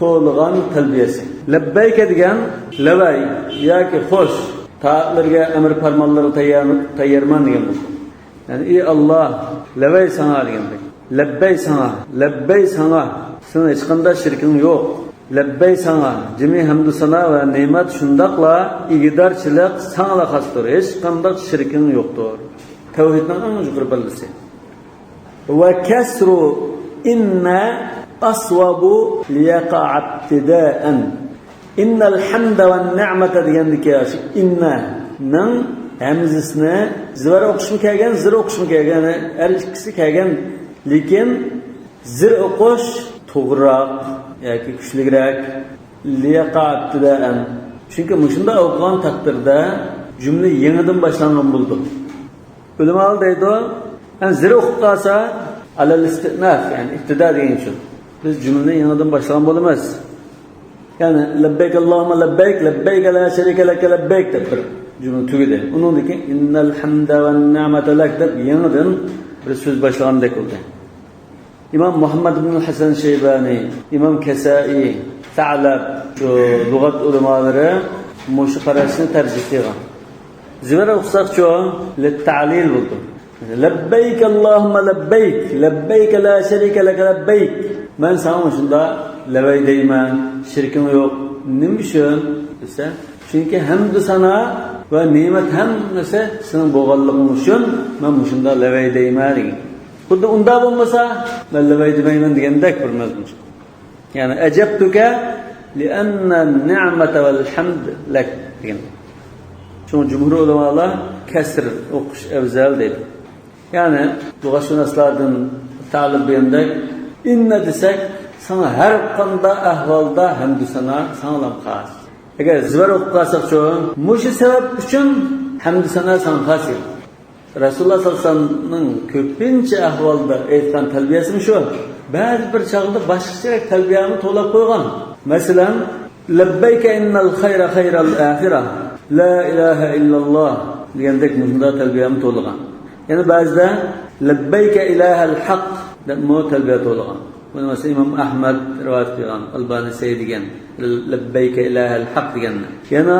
to'lg'an talbiyasi. Labbayka degan lavay yoki xo'sh taatlarga emir farmonlari tayyorman degan bu. Yani ey Allah, lavay sana degandik. Labbay sana. Sen hech qanday shirking yo'q. Labbay sana. Jami hamdu sana va ne'mat shundaqla igidorchilik sana xosdir. Hech qanday shirking yo'qdir. Tavhidning eng yuqori ballisi. Va kasru inna aswabu liyaqa ibtida'an. İnnel hamda ve ni'mete degandiki inna nan hamzasini zir o'qishmi kelgan, zir o'qishmi kelgan, har ikkisi kelgan, lekin zir o'qish to'g'riroq yoki kuchliroq liqa'atdan. Chunki shunda o'qigan taqdirda jumla yangidan boshlangan bo'ldi. Ulamolar deydi, zir o'qib qolsa alal istinaf, ya'ni ibtida degan uchun. Biz jumla yangidan boshlagan bo'lamiz. Ya'ni labbayk Allohumma labbayk, labbayk la sharika lak labbayk deb bir jumla tugadi. Undan keyin innal hamda wan ni'mata lak deb yangidan bir so'z boshlagandek bo'ldi. İmam Muhammad ibn Hasan Shaybani, İmam Kasai, Ta'lab lug'at ulamalari mushu qarashni tarjih qilgan. Zivara o'qsaqcho lit-ta'lil bo'ldi. Labbayk Allohumma labbayk, labbayk la sharika lak labbayk. Men sana shunda labay deyman, shirkim yo'q. Nima uchun desa, chunki hamdu sana va ne'mat hammasi sening bo'lganliging uchun men shunda labay deyman degan. Xuddi unda bo'lmasa, men labay demayman degandek bir mazmun. Ya'ni ajabtuka li'anna an-ni'mata wal hamd lak degan. Çünkü cumhur ulamalar kasr o'qish afzal deydi. Ya'ni lug'atshunoslardan ta'lim bergandek inna desak, sana har qanday ahvolda hamdu sana sanglam xos. Agar zivor o'qib qolsaqchi, mushu sabab uchun hamdu sana sang xos. Rasululloh sallallohu alayhi vasallamning ko'pincha ahvolda aytgan talbiyasi shu. Ba'zi bir chaqda boshqacharoq talbiyani to'lab qo'ygan. Masalan, labbayka innal khayra khayral akhirah, la ilaha illalloh degandek bunda talbiyani to'lgan. Yana ba'zida labbayka ilahal haq deb talbiya to'lgan. Buni masalan Imom Ahmad rivoyat qilgan, Albani degan labbayka ilahal haq degan. Yana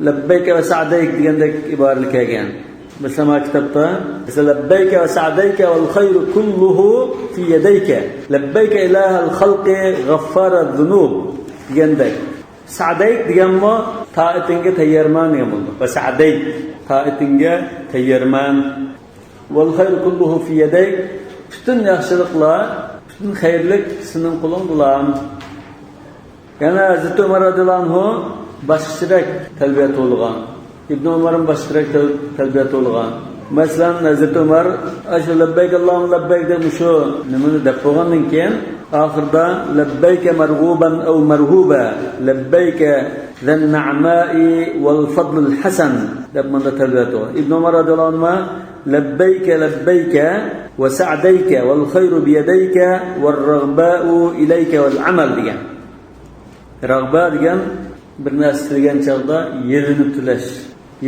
labbayka va sa'dayk degandek iboralar kelgan. Mesela kitapta labbayka va sa'dayka wal khayru kulluhu fi yadayka. Labbayka ilahal khalqi ghaffara dhunub degandek. Sa'dayk deganmi ta'atinga tayyorman degan bo'ldi. Va sa'dayk ta'atinga tayyorman. Wal khayru kulluhu fi yadayk. Bütün yaxshiliklar, bütün xayrlik sening qo'lingda. Yana Hazrat Umar radhiyallohu anhu boshqacharoq talbiya to'lgan. İbn Umar'ın başlayarak talbiya to'lgan. Masalan, Hazrat Umar "Aşhu labbayk Allahumma labbayk" demiş şu nimani deb qo'ygandan keyin oxirida labbayka marghuban aw marhuba, labbayka zan na'ma'i wal fadl al hasan deb manda talbiya to'lgan. İbn Umar radhiyallohu anhu labbayka labbayka wa sa'dayka wal khayru bi yadayka wal raghba'u ilayka wal amal degan. Raghba degan bir narsa degan chaqda yelinib tilash.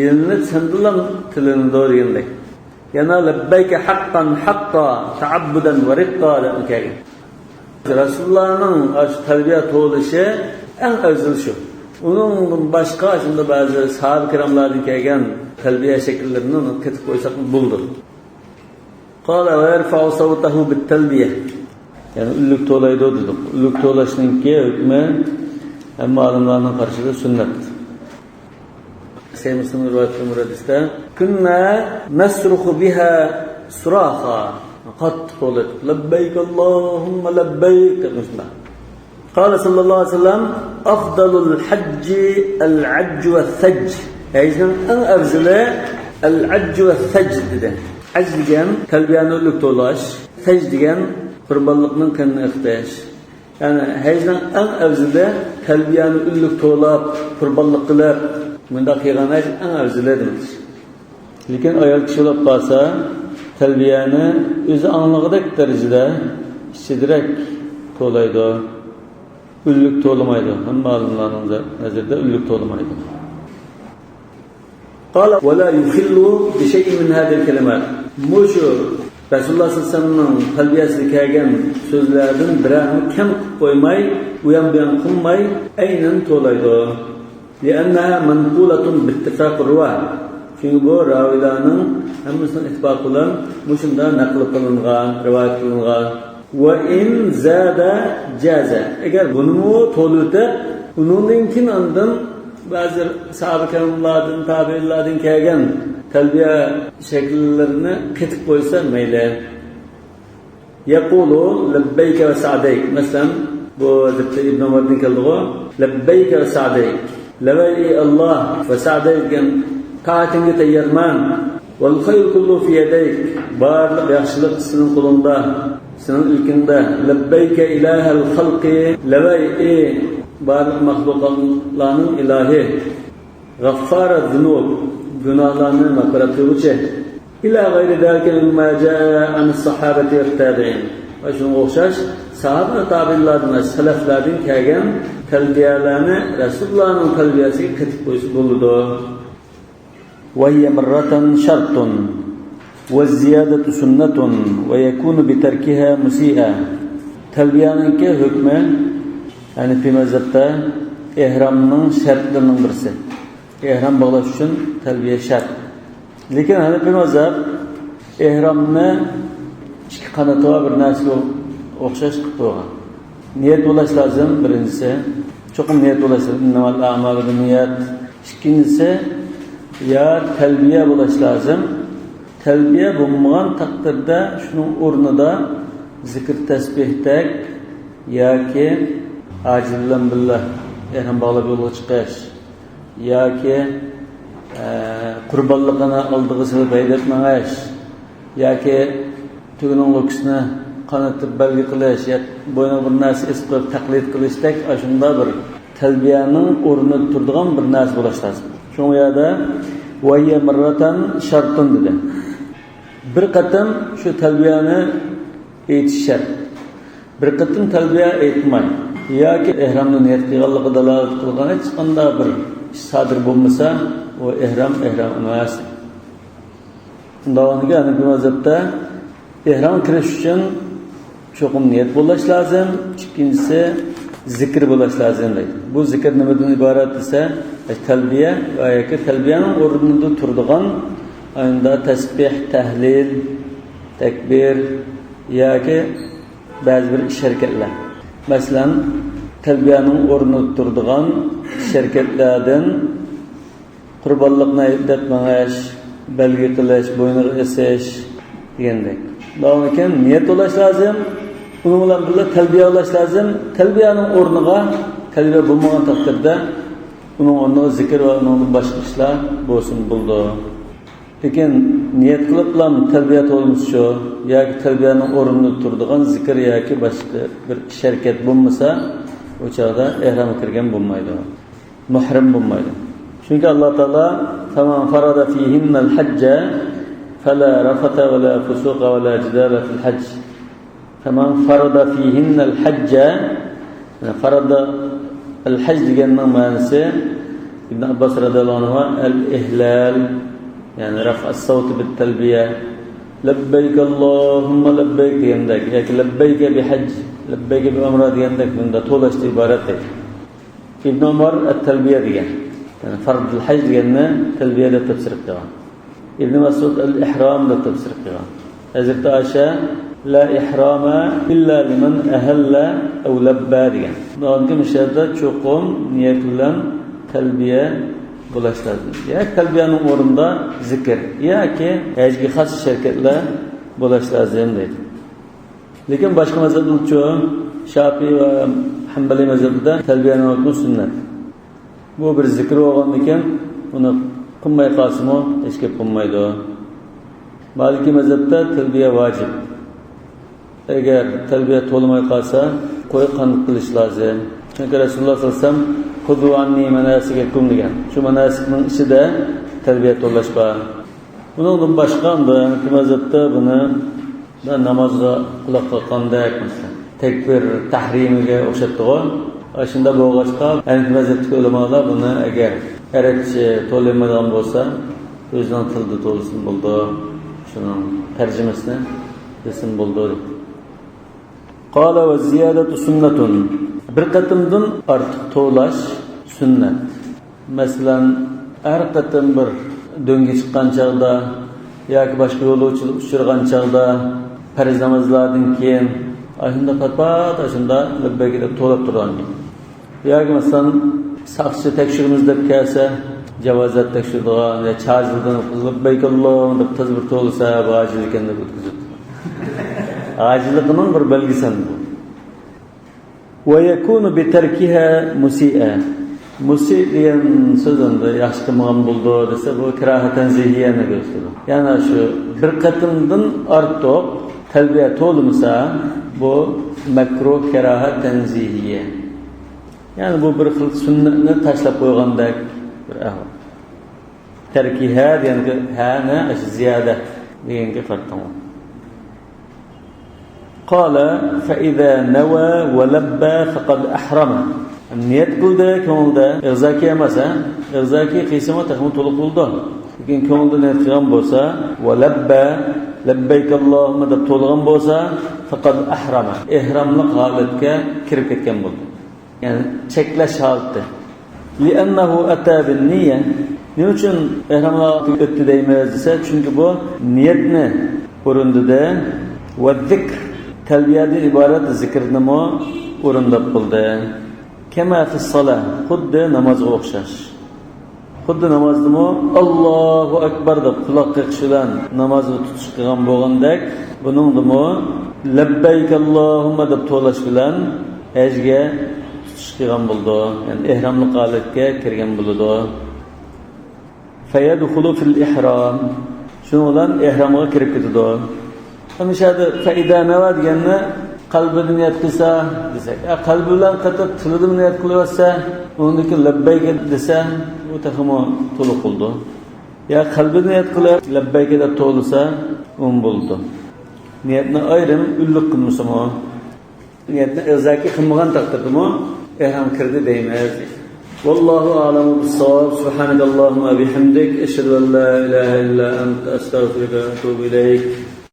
Yelinib sandilan tilini deganday. Yana labbayka haqqan haqqa ta'abbudan wa riqqa degan. Rasulullahning ash talbiya to'lishi eng afzal shu. Uningdan boshqa shunda ba'zi sahoba kiramlardan kelgan talbiya shakllarini ketib qo'ysak bo'ldi. Qala va yarfa'u sawtahu bit-talbiya. Yani ulluk to'laydi dedik. Ulluk to'lashning hukmi hamma olimlarning qarshida sunnat. Sayyimus rivoyat hadisda kunna nasruhu biha suraha qad qalat labbayk Allahumma labbayk tasma. Qala sallallahu alayhi wasallam afdalul hajj al-ajj wa-thajj. Aynan eng afzali al-ajj wa-thajj dedi. Ajj degan talbiyani ulluk to'lash, thajj degan qurbonlikning kanini ixtiyash. Yani hecden en afzali talbiyani ulluk to'lab, qurbonlik qilib, bunda qilgan haj en afzalidir. Lekin ayol kishi bo'lib qolsa, talbiyani o'zi anlig'idek darajada ichidirek to'laydi. Ulluk to'lamaydi. Hamma olimlarning nazarida ulluk to'lamaydi. Qala va la yukhillu bi shay'in min hadhihi al-kalimat. Mushu Rasululloh sallallohu alayhi vasallamning talbiyasiga kelgan so'zlardan birini kam qilib qo'ymay, u ham bu ham qilmay, aynan to'laydi. Li'annaha manqulatun bi-ittifaq ar-ruwah. Chunki bu ravilarning hammasining ittifoq bilan mushunda naql qilingan, rivoyat qilingan. Va in zada jaza. Agar buni to'litib, uningdan keyin ondan ba'zi sahoba kiramlardan, tabiinlardan kelgan talbiya şekillerini ketib qo'ysa mayli. Yaqulu labbayka va sa'dayk. Masalan, bu Hazrat Ibn Umardan keldi-ku, labbayka va sa'dayk. Labbayk Allah va sa'dayk degan Taatinge tayyarman. Wal khayr kullu fi yadayk. Barliq yaxshilik sening qo'lingda, sening ilkingda. Labbayka ilahal xalqi. Labay barliq mahluqotlarning ilahi. G'affara zunub. Günahlarni mag'firat qiluvchi. İlâ gayri dâlike mimma câ'a anis-sahâbeti ve't-tâbi'in. Ve şuna o'xshash sahoba tabi'inlardan, salaflardan kelgan talbiyalarni Rasulullohning talbiyasiga qatib qo'yish bo'ldi. Wa hiya marratan shartun wa ziyadatu sunnatun wa yakunu bi tarkiha musi'a. Talbiyaning hukmi, ya'ni fi mazhabda ihramning shartlarining birisi. Ihram bog'lash uchun talbiya shart. Lekin Hanefi mazhab ihramni ikki qanoti va bir narsaga o'xshash qilib qo'ygan. Niyat bo'lish lozim birinchisi. Cho'qim niyat bo'lish lozim. Innamal a'malu binniyat. Ikkinchisi ya talbiya bo'lish lozim. Talbiya bo'lmagan taqdirda shuning o'rnida zikr tasbihdak yoki ajillan billah ihrom bog'lab yo'lga chiqish yoki qurbonligini oldiga silib haydatmash yoki tuguning lo'kisini qanotib balgi qilish yoki bo'yniga bir narsa isib qo'yib taqlid qilishdek shunda bir talbiyaning o'rnida turadigan bir narsa bo'lishi lozim. Shu yerda vayya marratan shartun dedi. Bir qatam shu talbiyani aytish shart. Bir qatam talbiya aytmay yoki ihromni niyat qilganligi dalolat qilgan hech qanday bir ish sodir bo'lmasa o ihram emas. Davomida Hanefi mazhabda ihrom kirish uchun cho'qim niyat bo'lish lozim, ikkinchisi zikr bo'lish lozim deydi. Bu zikr nimadan iborat desa, talbiya yoki talbiyaning o'rnida turadigan unda tasbih, tahlil, takbir yoki ba'zi bir harakatlar. Masalan, talbiyaning o'rnida turadigan harakatlardan qurbonlikni aytmash, belgi qilish, bo'yniga esish degandek. Lekin niyat bo'lish lozim, uning bilan birga talbiya bo'lish lozim. Talbiyaning o'rniga talbiya bo'lmagan taqdirda uning o'rniga zikr va uning boshqa ishlar bo'lsin bo'ldi. Lekin niyat qilib bilan talbiya bo'lmasa, yoki talbiyaning o'rnida turadigan zikr yoki boshqa bir harakat bo'lmasa, o chaqda ihrom kirgan bo'lmaydi. Muhrim bo'lmaydi. Çünkü Allah Teala "Faman farada fihinnal hacca fala rafata ve la fusuqa ve la cidala fil hac." Faman farada fihinnal hacca, farada al hac deganning ma'nosi İbn Abbas radhiyallohu anhu al ihlal, yani raf' as-savt bit talbiya, labbayk Allahumma labbayk degandek yoki labbayka bi hajj, labbayka bi umra degandek bunda to'lashdan iboratdir. Ibn Umar at-talbiya degan. Yani farz al-hajj deganni talbiya deb tafsir qilgan. Ibn Mas'ud al-ihrom deb tafsir qilgan. Hazrat Aisha la ihrama illa liman ahalla aw labba degan. Bunga mishada cho'qim niyat bilan talbiya bo'lish lozim. Yoki talbiyaning o'rnida zikr yoki hajga xos harakatlar bo'lish lozim deydi. Lekin boshqa mazhablar uchun Shafiy va Hanbali mazhabida talbiyaning o'rni sunnat. Bu bir zikr bo'lgan ekan, uni qilmay qolsa-mu hech gap bo'lmaydi. Maliki mazhabda talbiya vojib. Agar talbiya to'lmay qolsa, qo'y qanot qilish lozim. Chunki Rasululloh sollallohu alayhi vasallam "Xudu anni manasikakum" degan. Shu manasikning ichida talbiya to'lash bor. Bundan boshqa Hanefi mazhabda buni namozga quloq qoqqandek masalan takbir tahrimiga o'xshatdi-ku. Shunda bo'lg'achqa Hanefi mazhabidagi ulamolar buni agar arabcha to'lamagan bo'lsa, o'zining tilida to'lsin bo'ldi. Shuning tarjimasini desin bo'ldi. Qala va ziyadatu sunnatun. Bir qatimdan ortiq to'lash sunnat. Masalan, har qatim bir do'nga chiqqan chaqda yoki boshqa yo'lovchilik uchirgan chaqda farz namozlardan keyin ashunda patpat ashunda labbayk deb to'lab turgan. Yoki masalan saqchi tekshirimiz deb kelsa, javozat tekshirdigan ya chazildan labbayk Allohum deb tazbir to'lsa, vojib ekan deb o'tkazib. Ajilligining bir belgisi bu. Ve yekunu bi terkiha musi'a. Musi degan so'zini yaxshi qilmagan bo'ldi desa, bu kirahaten zihiyani gösterdi. Yani şu bir qatımdan ortiq talbiya to'lmasa, bu makruh kirahaten zihiye. Yani bu bir xil sunnatni tashlab qo'ygandek bir ahvol. Terkiha deganga hana ziyada deganga farq bor. قال فإذا نوى ولبى فقد أحرم. Niyet kıldı ko'ngilda irzaki emasa, irzaki qismi taxmi to'liq bo'ldi. Lekin ko'ngilda niyat qilgan bo'lsa, va labba labbayk Allohumma deb to'lg'an bo'lsa, faqat ahrama. Ihramli holatga kirib ketgan bo'ldi. Ya'ni cheklash holati. Li'annahu ata bin niyya. Nima uchun ihramga o'tdi deymiz desa, chunki bu niyatni o'rindida va zikr talbiyadan iborat zikrni mo o'rindab bo'ldi. Kema fi salah, xuddi namozga o'xshash. Xuddi namozdimi Allohu akbar deb quloq qiqish bilan namozni tutish qilgan bo'lgandek, buningdimi labbayk Allohumma deb to'lash bilan hajga tutish qilgan bo'ldi. Ya'ni ihramli holatga kirgan bo'ldi. Fayadkhulu fil ihram. Shuning bilan ihramga kirib ketadi. Hamishada faida nima deganni qalbida niyat qilsa desak, qalbi bilan qattiq tilida niyat qilyapsa, undaki labbayka desa, bu taxmo to'liq bo'ldi. Ya qalbida niyat qilib labbayka deb to'lsa, bo'ldi. Niyatni ayrim ulluq qilmasam, niyatni izaki qilmagan taqdirdami, ihrom kirdi deymiz. Vallohu a'lamu bis-savab. Subhanakallahumma bihamdik, ashhadu an la ilaha illa anta, astaghfiruka va atubu ilayk.